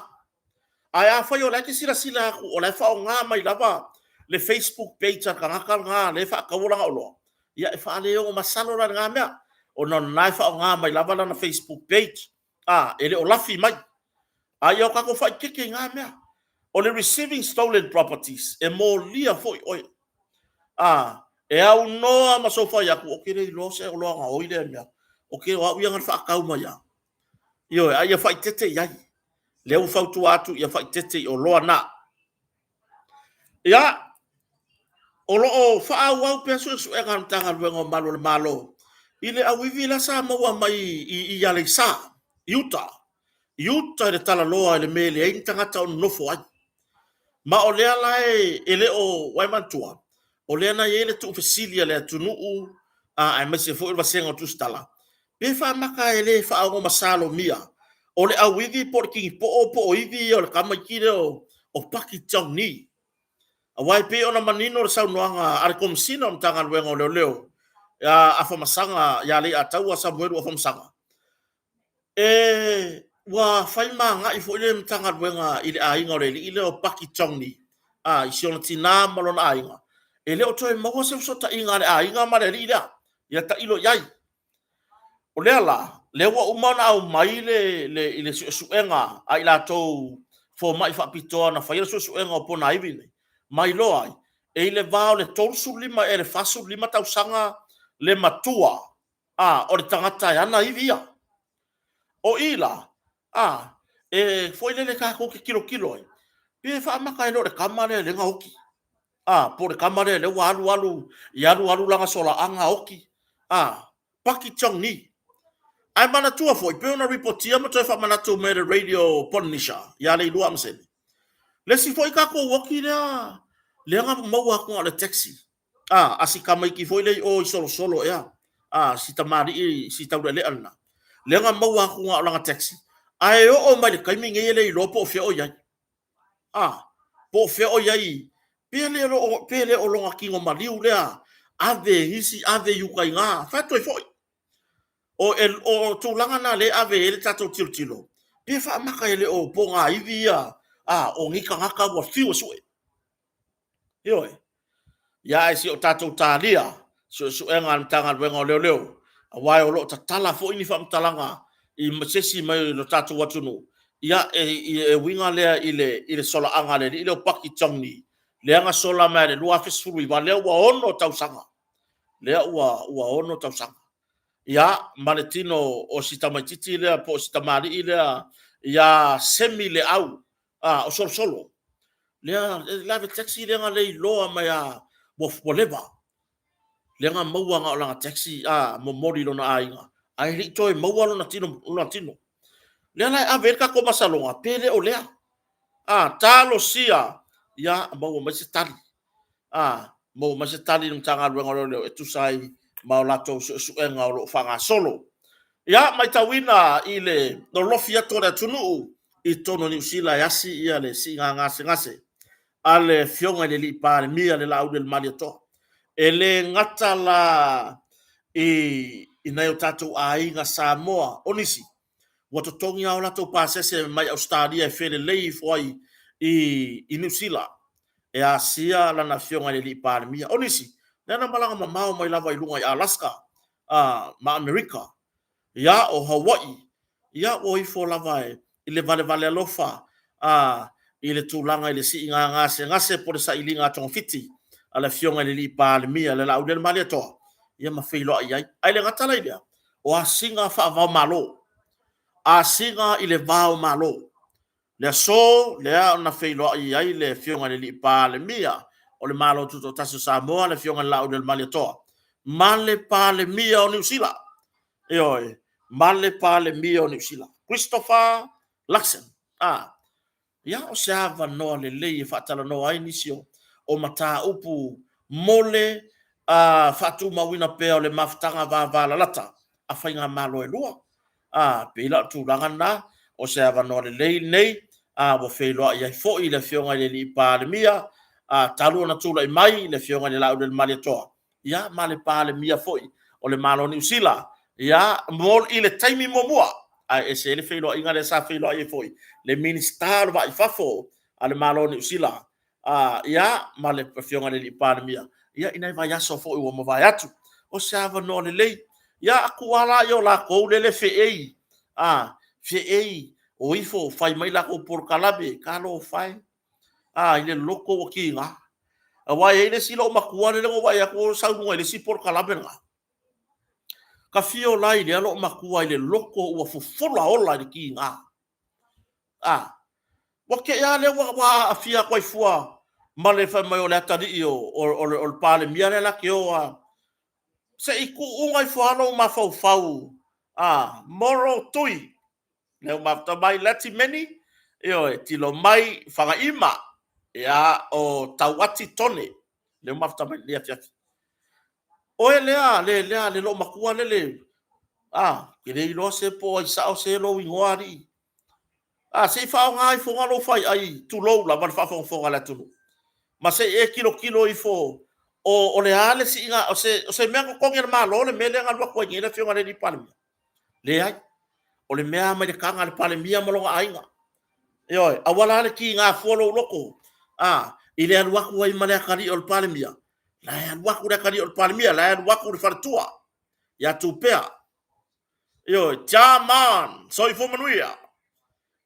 ai fa yo la ke sila o la fa o nga mai lava le Facebook page ka nga le fa ka wala lo ia e fa le o masalo la nga mea o no nai fa nga mai lava na Facebook page ele o lafi mai ai o ka ko fa keke nga mea o le receiving stolen properties e mo lia foi oi e au noa ma sofa ya ku o ke le lo se o lo nga o ile mea o ke wa ia ngal fa ka uma ya yo ai ia fa tete ya le u fa tu atu ia fa tete o lo na ya o lo o fa wa pe so e kan tanga luengo malo le malo ile a wivi la sa mo wa mai i ya le sa Utah le tala loa le mele ai tangata o nofo ai ma o lea lai ele o waimantua o lea na ele tu fesilia le tunu a me se fo il vasenga tu stala pe fa maka ele fa o masalo mia o le awidi porki po ivi o le kamakire o paki tau ni a wai pe ona manino le sau noanga ar komsina o tanga luenga o leo ya afa masanga ya le atau asa mueru afa masanga wa fai manga i fo ile mtanga luenga ile ainga o le ile o paki tau ni i siona tina malona ainga ele o toi maua se sota inga le ainga ma le ila ia ta ilo yai o le ala le wa umana au mai le suenga ai la tou fo mai fa pitoa na fa ile suenga o pona ivine mai lo ai e le vao le tolsu lima e le fasu lima tau sanga le matua o le tangata yana ivia o ila e foi le ka ko kilo ai pe fa maka ele le kamare le ngauki por kamare le walu langa sola anga oki paki chong ni ai mana tua foi pe ona reportia mo fa mana tu me radio ponisha ya le lu amsen le si foi ka ko woki le nga mo wa ko le taxi asi kamai ki foi le o solo ya si tamari si tau le ana le nga mo wa ko langa taxi ai o mai le kai mi ngele lo po fe o ya po fe o ya pele o longa kingo maliu lea ave hisi ave yukai nga fato foi o tulanga na le ave ele tato tilo pe fa maka ele o ponga ivia o ngika ngaka wa fiu sue yo ya isi o tato talia so enga tanga wenga leo wai o lo tatala fo ini fam talanga i masesi mai lo tato watunu ya e winga le ile sola anga le ile paki tongi le anga sola mai le lua fesuru i le wa ono tausanga le wa ono tausanga ya maletino o sitamatiti le po sitamari ile ya semi le au o solo le la taxi le anga le loa mai wo foleva le anga maua nga la taxi mo mori lona ainga ai ri toi maua lona tino le la averka ko masalonga pele o lea talo sia ya mau masitali mau masitali nung tanga luenga leo etu sai mau lato suenga o fanga solo ya mai tawina ile no lofia tona tunu i tono ni usila yasi ia le singa ngase ale fionga le li pare mia le lau del maliato ele ngatala inayo tatu ainga Samoa onisi watotongi au lato pasese mai Australia e fele lei foi i New Zealand e asia la nafiona le liparmia onisi nana malanga mamao mai lava ilunga i Alaska ma America ya o Hawaii ya o i fo lava i le vale alofa i le tulanga i le si ngase por sa ilinga tong fiti ala fiona le liparmia le la udel maliato ya mafeilo ai le ngatala ile o asinga fa va malo asinga i le vao malo le so le na feilo ai le fionga le pa le mia o le malo tuto tasu Samoa le fionga la del maliato male pa le mia o New Zealand male pa le mia o New Zealand Christopher Luxon ya o sava no le fatala no ai nisio o mata upu mole fatu mawina pe o le maftanga va la lata a fainga malo e lua pela tu langana o se ava no le nei wo feilo ia fo i le fionga le pa le mia talu na tula i mai le fionga le lau del maliatoa ia male pa le mia foi o le malo New Zealand ia mol i le taimi momua e se le feilo inga le sa feilo ia foi le minister va i fafo ale malo New Zealand ia male fionga le pa le mia ia ina vai aso fo i wo vai atu o se ava no le lei ya akuala yo la ko le fe o ifo fai mai la ko por kalabe kalo fai ile loko o kinga Awa ele silo makua le ngo wa ya ko sa ngo ele si por kalamenga. Ka fio lai le alo makua ile loko ua fufula ola ni ki nga. Wa ke ya le wa afia kwa ifua male fa mai o le atari o pale miane la ke o se iku unga ifua no ma fau moro tui le ma ta mai lati meni tilo mai fanga ima ya o tawati tone le ma ta mai le ati o le lo makua le ke le lo se po isa o se lo ingwari se fa ngai fo ngalo fai ai tu lo la ba fa fo ngala tu ma se kilo ifo o le ale si nga o se me ko ngel ma lo le me le ngal ko ngi le fio ngale di palmi le ai o le me ma de kanga le palmi ma lo ai nga yo awala le ki nga fo lo loko ile an wa ko ai ma le kali o palmi la an wa ko le kali o palmi la an wa ko le fartua ya tu pea yo jaman so ifo manuia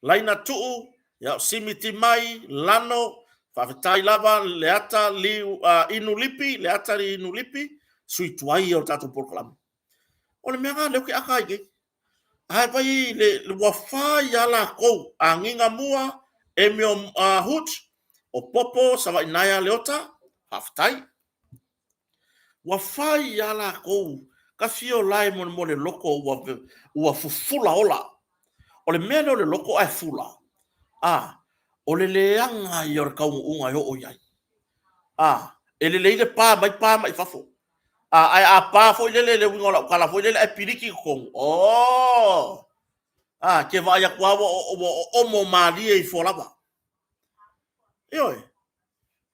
laina tuu ya simiti mai lano faafetai lava leata inu lipi leata li inu lipi suituai o tatou polokalame o le mea galeu ke aka aigei ae pai le uafai a lakou agiga mua e meo hut o popo savaʻinae a leota faafetai uafai a lakou kafio lae mo le loko ua fufula ola o le mea le loko ae fula o le leanga i or kau unga o iai e le leile pa mai fafo ai a pa fo le wingo la kala fo le e piriki kong ke va ya kwa o mo mali e fo lava yo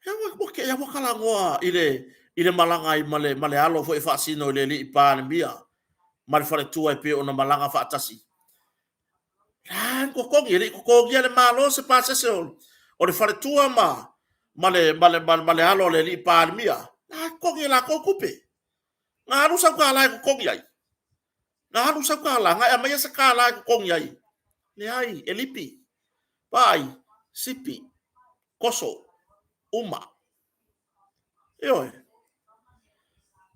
ya wa kala ngoa ile malanga i male alo fo e fa sino le li pa le mia mal fare tu e pe ona malanga fa tasi ko le malo se pasa se o le fare tua male alo le li pa mia ko la ko kupe nga lu sa kala ko ai nga lu sa kala nga mai sa kala ko ai le ai elipi pai sipi koso uma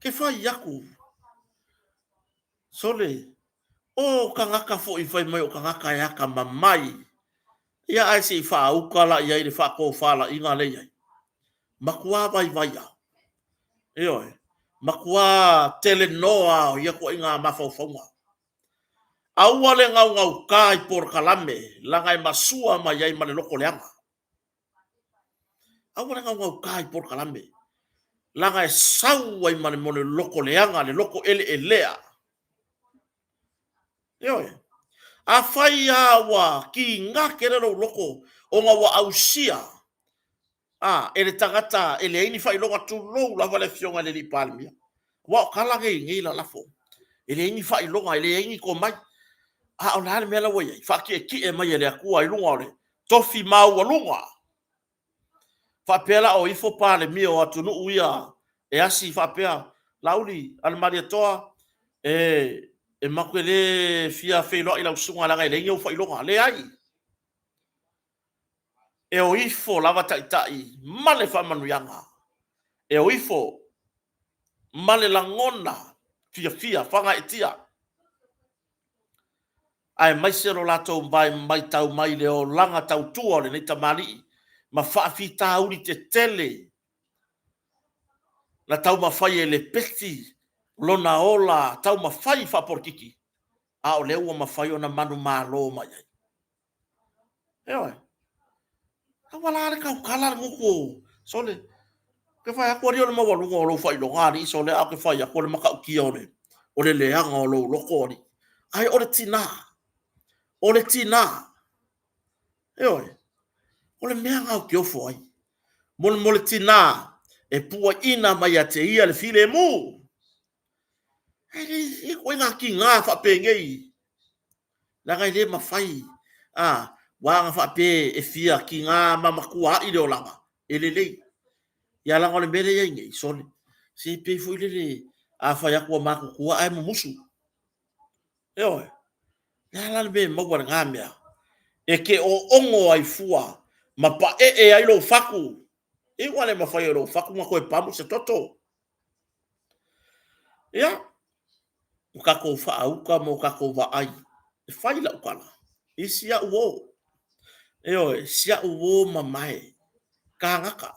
ke fai yaku sole o kangaka fo i fai mai o kangaka ya ka mamai ia ai se fa u kala ia i fa ko fala inga le ia makua vai makua telenoa ia ko inga mafaufaunga au ale ngau kai por kalame langai masua mai ai male loko leanga au ale ngau kai por kalame langai sau ai male mole loko leanga le loko elea a fai awa ki ngā kerero loko o ngā wa ausia ele tangata ele ini fai longa tu lo la vale fionga le li palmia wa kala ngi la lafo ele ini fai longa ele ini ko mai o na me la wa fa ki e mai ele aku ai lunga ole tofi mau wa lunga fa pela o ifo pale mi o atu nu uia e asi fa pela lauli al mariatoa e makwele fia felo ila usunga la ele ngi fai longa le ai e o ifo lava tai male fa manuyanga e o ifo male langona fia fanga etia ai mai sero lato mai tau mai leo langa tau tua le nita mali ma fa fita uri te tele la tau ma fai le peti lona ola tau ma fai fa porkiki o leo ma fai ona manu malo mai wala le kau kala nguko sole ke fai ko rio mo walu ngolo fai lo ngari sole a ke fai ko le maka ki ole le anga lo loko ni ai ole tina ole me anga ki o foi mol tina e pua ina mai ate ia le file mu ai ko nga ki nga fa pengei la ga ile ma fai wa fa pe e fia ki nga mama kua i le langa ele ya la ngole bele ye ngi sole si pe fu ile a fa ya ko ma ku ai mo musu ya la be mo wa ngamia e ke o ongo ai fua ma pa ai lo faku e wale mafai ro faku ma ko pamu se toto ya ka ko fa au ka mo ka ko va ai e fai la ukala isia uo e o sia uo mamai ka ngaka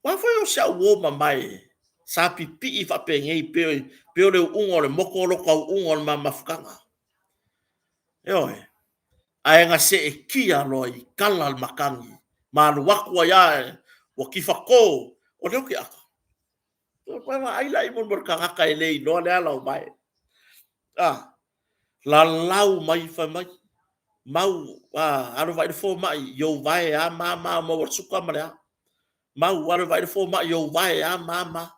wa foi o sia uo mamai sa pipi i fa pengei pe o le ungo le moko lo ka ungo le mafukanga e o ai nga se e kia loi kala al makangi ma lu wakua ya o kifako o le ki aka o pa ai lai mo ka ngaka e lei no le ala o mai la lau mai fa mai mau aro vai fo mai yo vai a mama mo suka mara mau aro vai fo mai yo vai a mama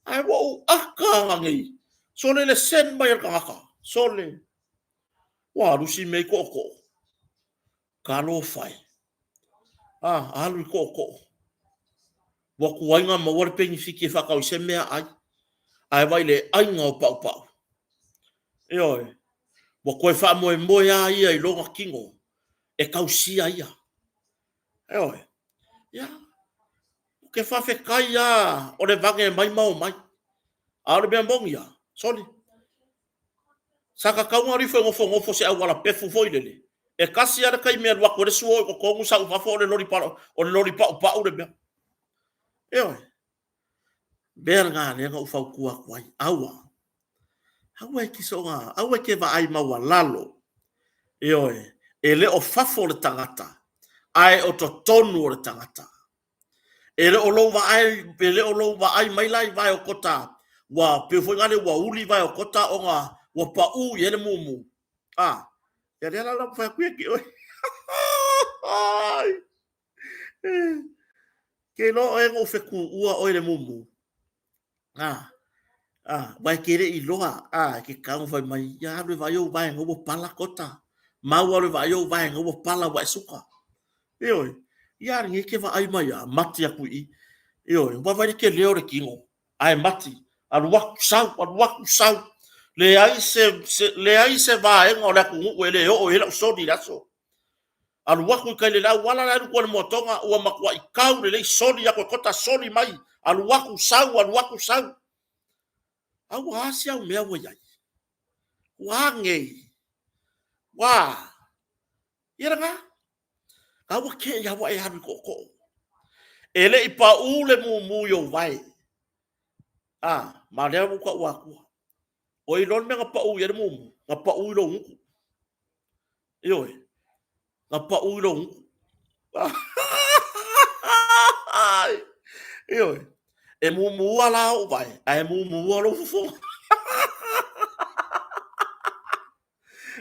ai wo aka ngi so le sen mai ka aka so le wa rusi me koko kalo fai alu koko wa kuanga mo war pe fiki fa ka se me ai vai le ai ngo pau pau e oi wa koe fa mo ya ia i longa kingo e kausia ia e oi ya ke fa fe kai ya o le vange mai mau mai a le ben bong ya soli saka ka ngari fe ngofo se awala pe fu foi lele e kasi ara kai me wa ko le suo ko ko sa fa fo le lori pa o le lori pa o le be e oi ber nga le nga ufa ku kwai awa ki so nga awa ke va ai mau lalo e oi e le o fafo le tangata ai o to tonu o le tangata e le o lo va ai pe le o lo va ai mai lai vai o kota wa pe foi ngale wa uli vai o kota o nga wa pa u ye le mumu ya le la fa ku ki oi ai ke no e ngo fe ku ua o le mumu vai kere i loa ke kau vai mai ya le vai o vai ngo pala kota mau le vai o vai ngo pala wa suka oi ya ringe ke va ai mai ya mati aku i oi wa vai ke leo re kingo ai mati al waku sau le ai se va e ngo la ku we le o e la so di la so al waku ka le la wala la ku mo tonga o makwa i kau le so di ya ko kota so ni mai al waku sau au asia o mea wai wa ngei wa ira nga au ke ya wa e ha ko ele i pa ule mu yo vai ma le mu ka wa ku o i lon me nga pa u ye mu nga pa u lo nku yo nga pa u lo nku yo e mu ala o vai ai mu lo fu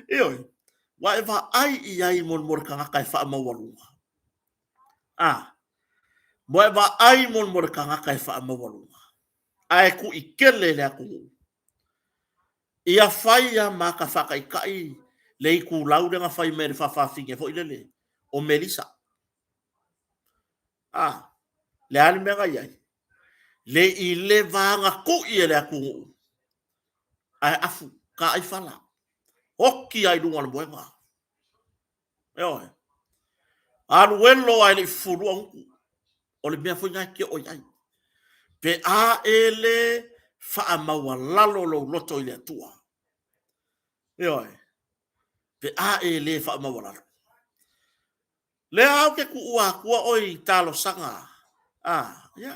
yo wa e va ai i ai mon mor ka ka fa ma walu mo e va ai mon mor ka ka fa ma walu ai ku i kele le aku ia fai ia ma ka fa kai le ku lau le nga fai me fa finge fo ile le o melisa le ali me ga ia le i le vanga ku i le aku ai afu ka ai fala hoki ai dunga le boenga yo alu wello ai le fulu o le mea foi nga ke o ai pe ele fa mawalalo lo loto ile tua yo pe ele fa mawalalo le au ke ku oi talo sanga ya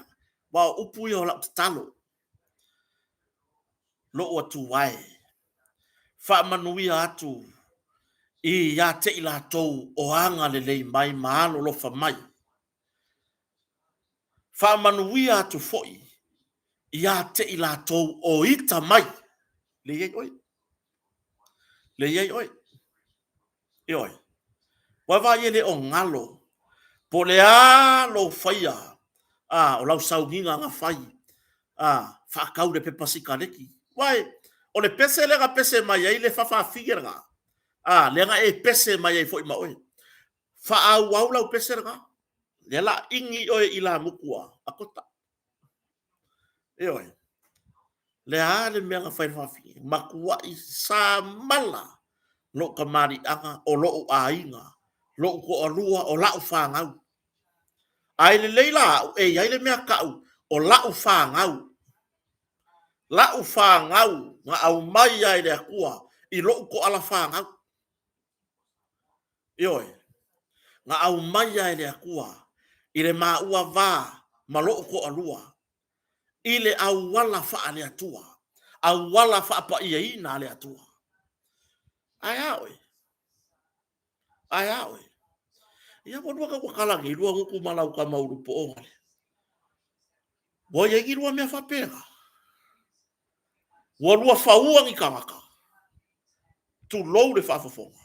wa upu yo la talo lo o tu wai fa manui atu i ya te ila tou o anga le mai malo lo fa mai fa manui atu foi ia te ila tou o ita mai le ye oi wa va ye le o ngalo po le a lo faia o lau sauginga nga fai fa kau de pepa sikaneki wai o le pese le ga pese mai ai le fa figure nga le nga e pese mai ai foi ma oi fa au lau pese nga le la ingi oi ila mukua akota oi le a le mea fai fa fi makua i sa mala lo kamari anga o lo ainga lo ko alua o la fa ngau ai le leila e ai le mea kau o lau whāngau. Lau whāngau ngā au mai ai le akua i lo ko ala whāngau. Ioi, ngā au mai ai le akua i le māua vā ma lo ko alua. I le au wala wha le atua. Au wala wha pa ia ina le atua. Ai aoi. Ai aoi. Ia mo ka wakalangi lua nguku malau ka mauru po ongale. Wa ia ki lua mea whapera. Wa lua whauang i kamaka. Tu lou le whafafonga.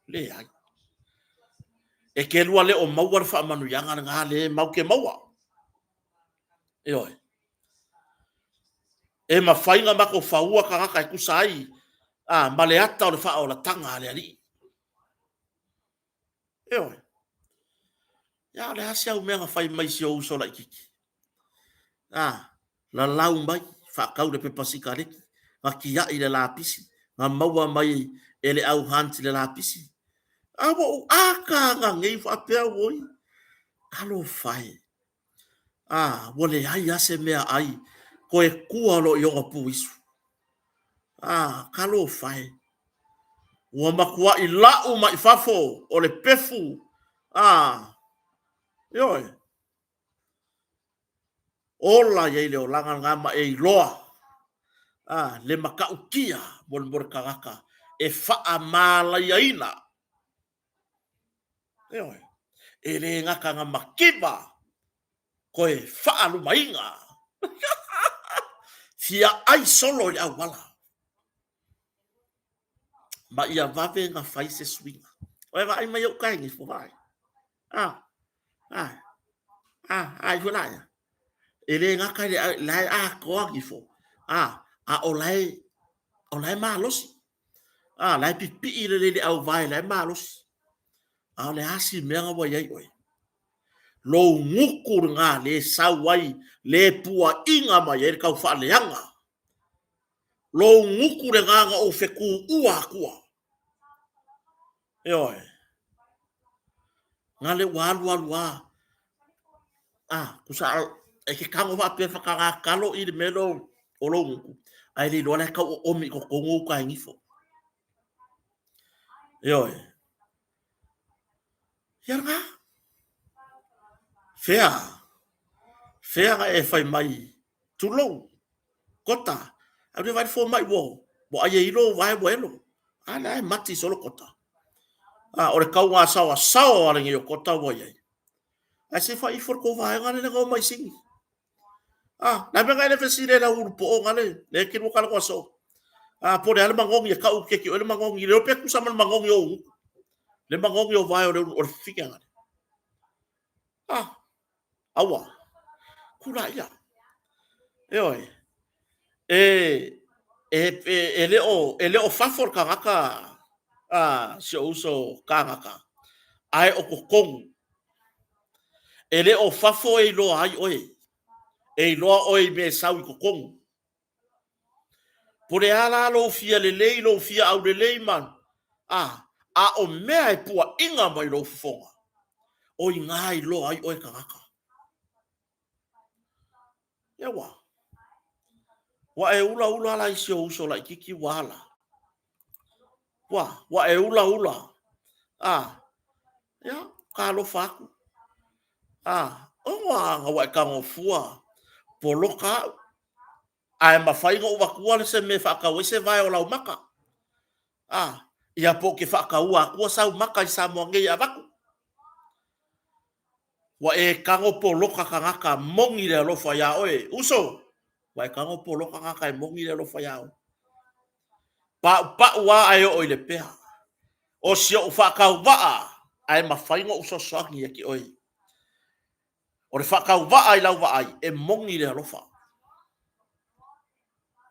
Le ai. E ke lua le o maua le whaamanu yanga ngā le mau ke maua. E oi. E ma whainga mako whaua kamaka e kusai. Ma le ata o le wha o la tanga le ali. E oi. Ia le hasi au mea ngā whai mai si o uso la ikiki. La lau mai, whakau le pepasika reki, ngā kia i le lapisi, ngā maua mai e le au hanti le lapisi. Awa o aka ngā ngei whapea woi, kalo whai. Wale ai ase mea ai, ko e kua lo i onga pu isu. Kalo whai. Ua makua i lau mai whafo, o le pefu. Ioi. Ola ye leo langa ngama e loa. Le makau kia mon kangaka e faa mala yaina. E le ngaka ngama kiba ko e faa lumainga. Fia ai solo i awala. Ma ia vave nga fai se swinga. Oe va ai mai o kai ni fo vai. Ai hulaya. Ele ngaka lai ko agifo. O lai malosi. Lai pipi le au vai lai malosi. Le hasi mea wa yai oi. Lo ngukur nga le sawai le pua inga ma yai kau fa leanga. Lo ngukur nga o feku ua kua. Oi. Nga le walwa. Kusa e ke kango va pe fa kalo i le melo o lo nguku. Ai le lo le ka o mi ko kongo ka ngifo. Oi. Yarga. Fea e fai mai. Tulo. Kota. A le vai fo mai wo. Bo ai ilo vai bueno. Ana e mati solo kota. O le kau ngā sawa alengi o kota wo iai. A se fai for ko vai ngane le ko mai singi. Na me ngai le fesire la uru po ngane. Le ki mo kala ko so. Po le ale mangongi e kau keki o le mangongi. Le ope kusa man mangongi o. Le mangongi o vai o le fika ngane. Awa. Kura ia. Oi. E le o fafor kangaka. Se uso kangaka. Ai o kokong. E le o fafo e lo ai oi. E loa oi me sau i kokong. Pore ala lo fia le lo fia au le man. O mea e pua inga mai lo fufonga. Oi ngai lo ai oi kangaka. Ewa. Wa e ula la isi o uso la ikiki wala. Wa e ula. Ya, kalo faku. Nga wa kango fua. Poloka. Ai mawhai ngo wakua le se me whakau se vai o lau maka. Ia po ke whakau kua sau maka i sa mua ngei a waku. Wa e kango poloka kangaka mongi le alofa ya oe. Uso. Wa e kango poloka kangaka e mongi le alofa ya oe. Pa ua ai o le pea. O si o whakau waa. Ai mawhai ngo uso soangi e ki oe. O le whakau waa i lau waa e mongi le alofa.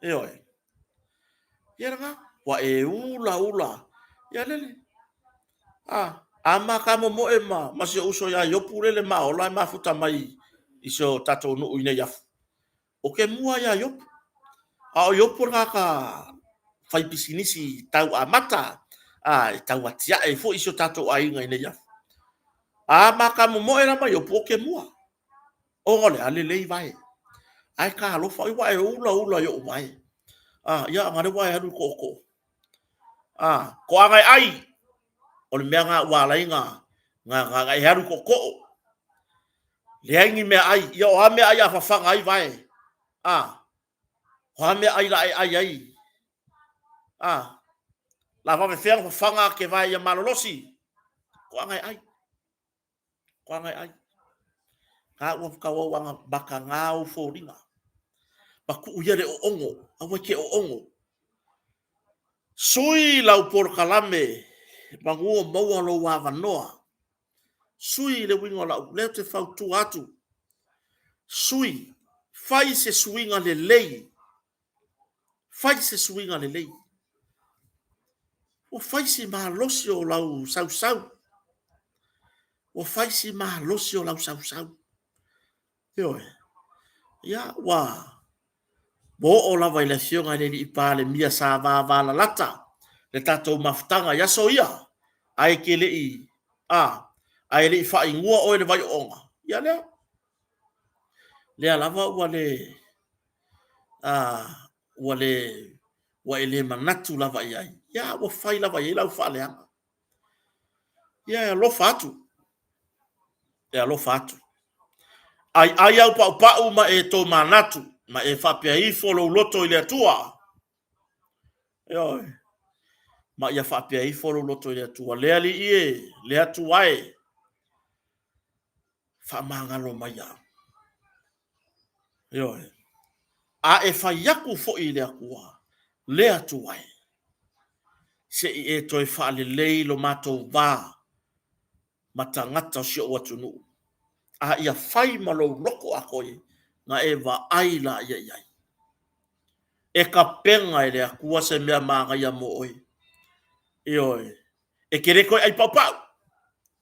Oi. Ia wa e ula. Ia lele. Ama ka mo e ma se uso ya yopu lele ma o lai mafuta mai iso tato no ine ya. O ke mua ya yopu. O yopu ka fai pisinisi tau amata. Tau atia e fo iso tato ai ngai ne ya. A maka mo era mai o poke mua. O le ale lei vai. Ai ka lo fa wa ula yo vai. Ya ngare wa ya ko. Ko angai ai. O le mea ngā wala inga. Ngā heru ko. Le aingi mea ai. Ia o ha mea ai a whawhanga ai vai. O ha mea ai la ai. La va feang whawhanga ke vai ia malolosi. Ko angai ai. Ka ua kawa wanga baka ngā o fōringa. Baku uiare o ongo. Awa ke o ongo. Sui lau por kalame. Mangua maua lo wawa noa. Sui le winga lau. Leo te whau tu atu. Sui. Fai se suinga le lei. O fai se maa losi o lau sau. O fai se maa losi o lau sau. Yoe. Ya wa. Bo o lava i le fionga le i pāle mia sa vāvala lata. Le tatou mafutanga ya so ia. Ai ke le i. Ai le i whai ngua o le vai onga. Ya lea. Lea lava ua le. Ua ele manatu lava i ai. Ya ua whai lava i lau wha leanga. Ya lofa atu. Ai au pau ma e tō manatu. Ma e whapea i folo loto i le atua. Yoi. Ma ia whapea i folo loto i le atua. Lea li ie. Le atua e. Whamangalo mai au. Yoi. A e whaiaku fo i le akua. Le atua e. Se i e toi whaale leilo matou vā. Matangata si o atunu. A ia whai malo loko a koe. Nga e wa aila iai. E ka penga e le akua se mea maanga ia mo oi. Ioi. E kere koe ai pau.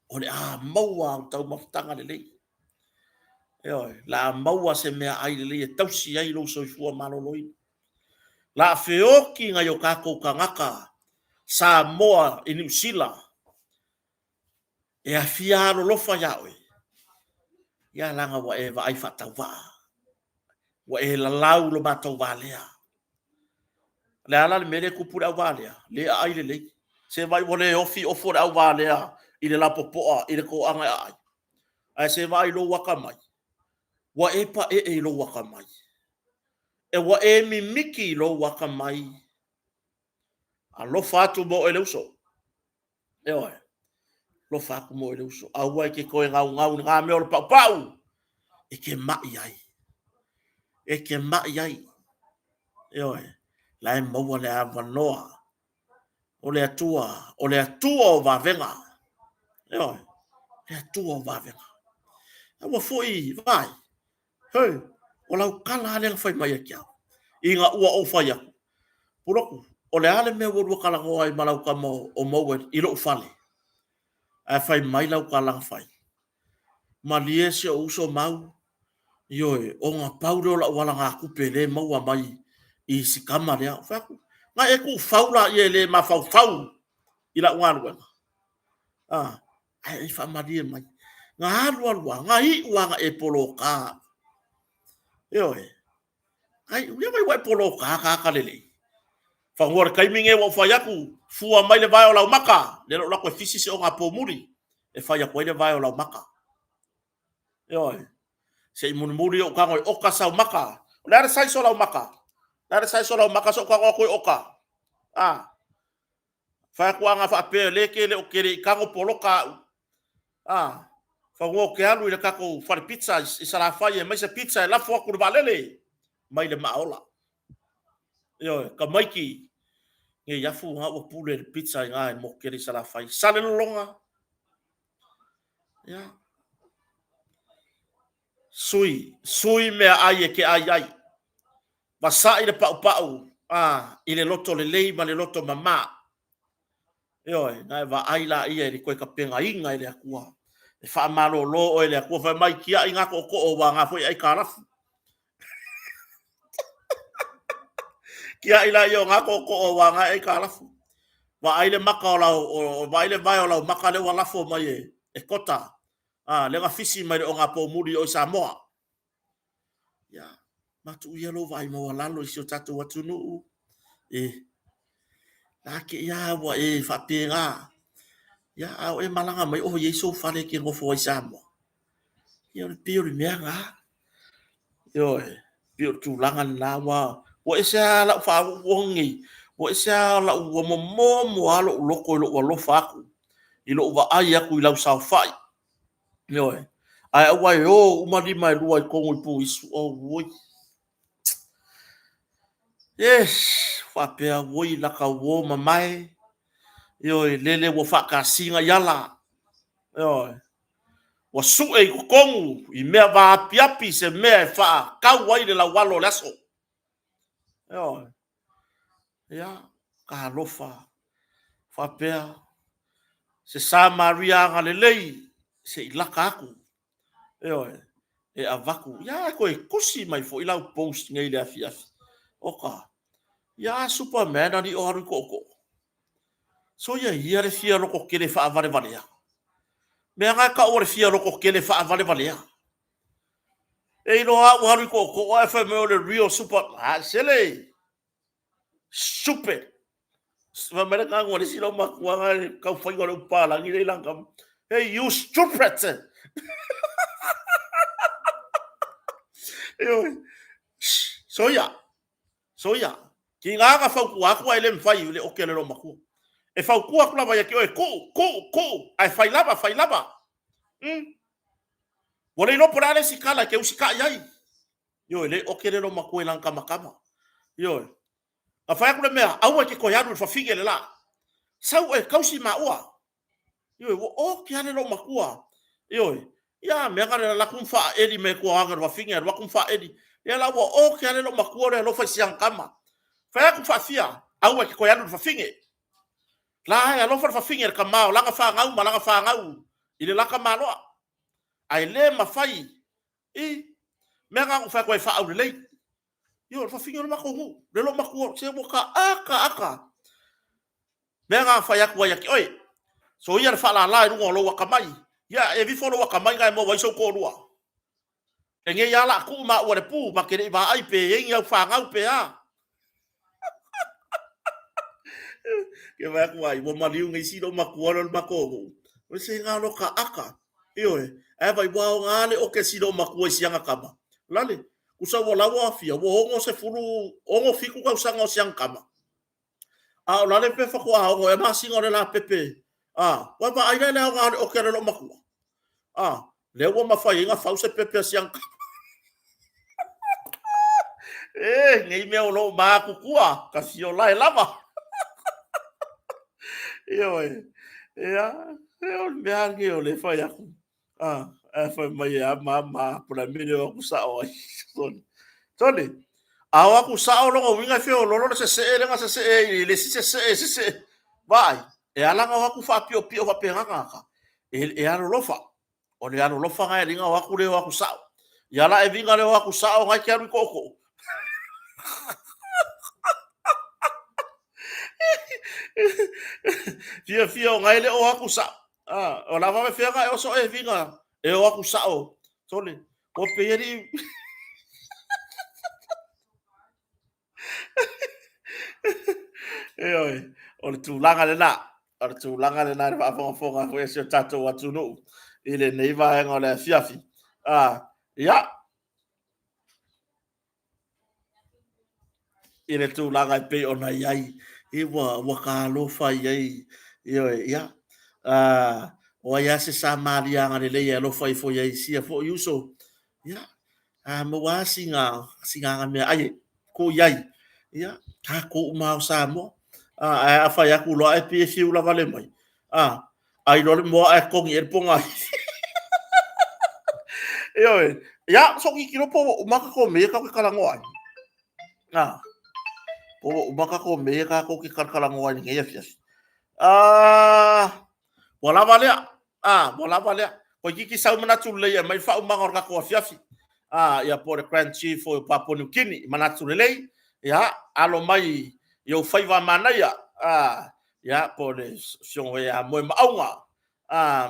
O le maua au tau mafutanga le lei. Ioi. La maua se mea ai le lei e tausi ai lo soifua maloloi. La feoki nga yo kako kangaka. Sa moa i New Zealand. E a fiaro lofa yaoi. Ia langa wa e wa ai whatau waa. Wa e la lau lo matau waa lea. Le ala le mele kupure au waa lea. Le ai le lei. Se vai wale ofi ofo au waa lea. I le lapopoa. I le ko anga ai. Ai se vai lo waka mai. Wa e pa e lo waka mai. E wa e mimiki lo waka mai. A lo fatu mo e le uso. E oi. Lo faku mo e le uso. A wai ke koe ngau ngā meo le pau. E ke mai ai. E oi. La e maua le awanoa. O le atua o wavenga. E oi. Le atua o wavenga. E wa foi, vai. Hei. O lau kala le fai mai aki au. I ngā ua o fai aku. Puroku. O le ale mea wurua kalangoa i malau ka mo o maua i lo ufale. A fai mai lau kalang fai. Ma lie se o uso mau. Ioi, o ngā paure o la wala ngā kupe le maua mai i si kama lea. Whaku, ngā e ku faula i e le ma fau i la ualuanga. Ai e whamarie mai. Ngā alualua, ngā hi uanga e polo kā. Ioi, ai, uia mai wai polo kā lele. Whanguare kaiminge wa whaiaku, fua mai le vai o lau maka. Le lako e fisi se o ngā pōmuri. E whaiaku e le vai o lau maka. Ioi. Se i muri o kango i oka sau maka. O le are sai so lau maka. Le are sai so lau maka so kango koe oka. Whai kua ngā whaapea leke le o kere i kango poloka. Whango ke alu i le kako whare pizza i sarawhai e maise pizza e lafu aku le valele. Mai le maola. Io, ka maiki. Nge yafu ngā ua pule le pizza i ngā e mo kere i sarawhai. Sale longa. Ya. Sui mea ai e ke ai. Masa i le pau. I le loto le lei ma le loto mama. Ioi, ngai wa ai la ia i koe ka penga inga i le akua. E wha malo lo o i le akua. Whai mai kia i ngako o wa ngā fwoi ai kārafu. Kia i la i o ngako o wa ngā ai kārafu. Wa ai le maka o lau, wa ai le vai o lau maka le wa lafo mai e kota. le nga fisi mai o nga po muri o Samoa ya matu ia lo vai mo lalo i o tatu watu no la ke ya wa fa pega ya au malanga mai o Yesu fale ke ngo fo i Samoa yo le pio le mea yo pio tu langa na wa o esa la fa wongi o esa la o mo alo loko lo fa ku i lo va ai aku i lau sa fai yo ai wa yo umari mai lua ko ngoi pu isu o woi yes fa pe a woi la ka wo mamai yo lele wo fa ka singa yala yo wa su e kongu i mea va piapi se mea fa ka wai le la walo laso yo ya ka lofa fa pe se sa maria galilei se ilaka aku yo avaku ya ko kusi mai fo ila post ngai le afia oka ya superman ani o haru koko so ya ia le fia roko kele fa vale vale ya me nga ka o le fia roko kele fa vale vale ya e no ha o haru koko o fa me o le real super sele super va me ka ngore si lo makua ka fa ngore pa la ngi le langam hey you stupid soya ki nga ka fa ku aku ele mfai le okele lo maku e fa ku aku la vai ki o ko ai fai lava wole no porale si kala ke usika yai yo le okele lo maku lang kama yo a fa ku le mea au ke ko ya no fa fige le la sau e kausi ma ua yo o ki ane lo makua yo ya me ga la kum fa edi me ko anga wa finga wa kum fa edi ya la wo o ki ane lo makua le lo fa siang kama fa ku fa fia au ke ko ya no fa finge la ya lo fa finge ka ma la fa ngau ma la fa ngau ile la ka ma lo ai le ma fai me ga ku fa ko fa au le yo fa finge lo makua le lo makua se mo ka aka me ga fa ya ku ya ki oi so ia fa la lo wa kamai ya e vi fo lo wa kamai ga mo wa so ko lua e nge ya la ku ma wa le pu ma ke ba ai pe e ya fa ngau pe a ke va ku ai mo ma liu ngi si do ma ku lo ma ko o se nga lo ka aka io e vai wa nga le o ke si do ma ku si nga kama lale ku sa wa la wa fia wo ngo se furu o ngo fiku ka sa ngo si nga kama a lale pe fa ko a o e ma si ngo le la pepe wa ba ai le nga o ke lo maku le wo ma fa inga fa se pepe siang ngai me o lo ma ku kua ka si o lai lava yo ya o me ange o le fa ya ku fa mai ya ma por mi le ku sa o tole awa ku sa o lo winga fe o lo se le nga se le se vai e ala nga ku fa pio fa penga ka e alo lofa o le alo lofa ga linga wa ku le wa ku sa ya la e vinga le wa ku sa o ga ke ru koko fia o ngai le o ha ku sa o la va fe ga o so e vinga e o ku sa o tole o peri oi o tu langa le na va fo ga fo se tato wa tu no ile nei va en ole fiafi ya ile tu langa pe ona yai e wa ka lo fa yai ya o ya se sa maria ngale le ya lo fa fo yai si fo yuso ya mo wa singa me ai ko yai ya ka ko ma sa mo a fa ya ku lo ai pe si ula vale mai ai lo mo ai ko ngi el ponga ya so ki kilo po ma ko me ka ka la ngoi po ma ka ko me ka ko ki ka la ngoi ngi ya fia wala vale ko ki sa mana tu le ya mai fa ma ngor ka ko fia ya por grand chief o Papua New Guinea mana tu le ya alo mai yo fai va mana ya ya por sion ya mo ma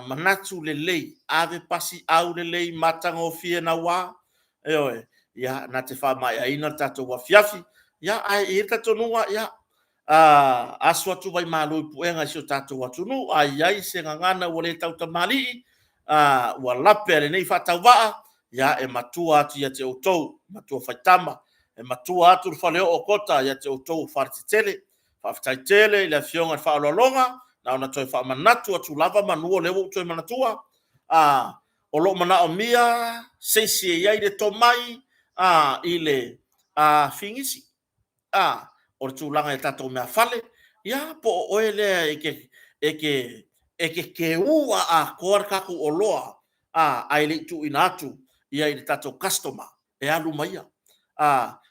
manatu lelei ave pasi au lelei matagofie na wā e oe ia na te whamaiaina tatou afiafi ia ai e tatonua ia aso atu vai malo puenga sio tatou atunu ai se ngangana ua le tautamali'i ua lape a lenei fa'atauvaa ia e matua atu ia te outou matua faitama e matua atu le faleo'o kota ia te outou fa'atetele fa'afetaitele i le afioga le fa'alologa na ona toe fa'amanatu atu lava manua le ua toe manatua o lo'o mana'o mia seisi e iai le tomai i le figisi o le tulaga e tatou mea fale ia po o oe lea e ke ua a koa kaku o loa ai le tu'uina atu ia i le tatou customer e alu maia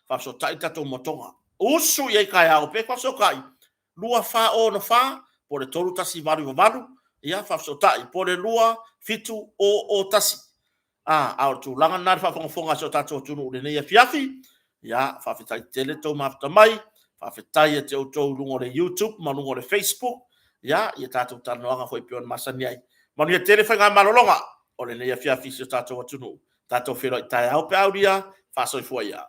fa'asota'i tatou motoga usu iai kaeao pe fa'asoka'i lua fa'aono fā po le tolu tasi valu valu ia fa'asota'i po le lua fitu o tasi a o le tulaga na le fa'afogafoga so tatou tunu lenei afiafi ia fa'afetai tele tou mafatamai fa'afetai e te outou luga o le YouTube ma luga o le Facebook ia ia tatou talanoaga foi pe ona masani ai manuia tele faiga malologa o lenei afiafi so tatou atunu tatou felo'i taeao pe aulia fa'asoifua ia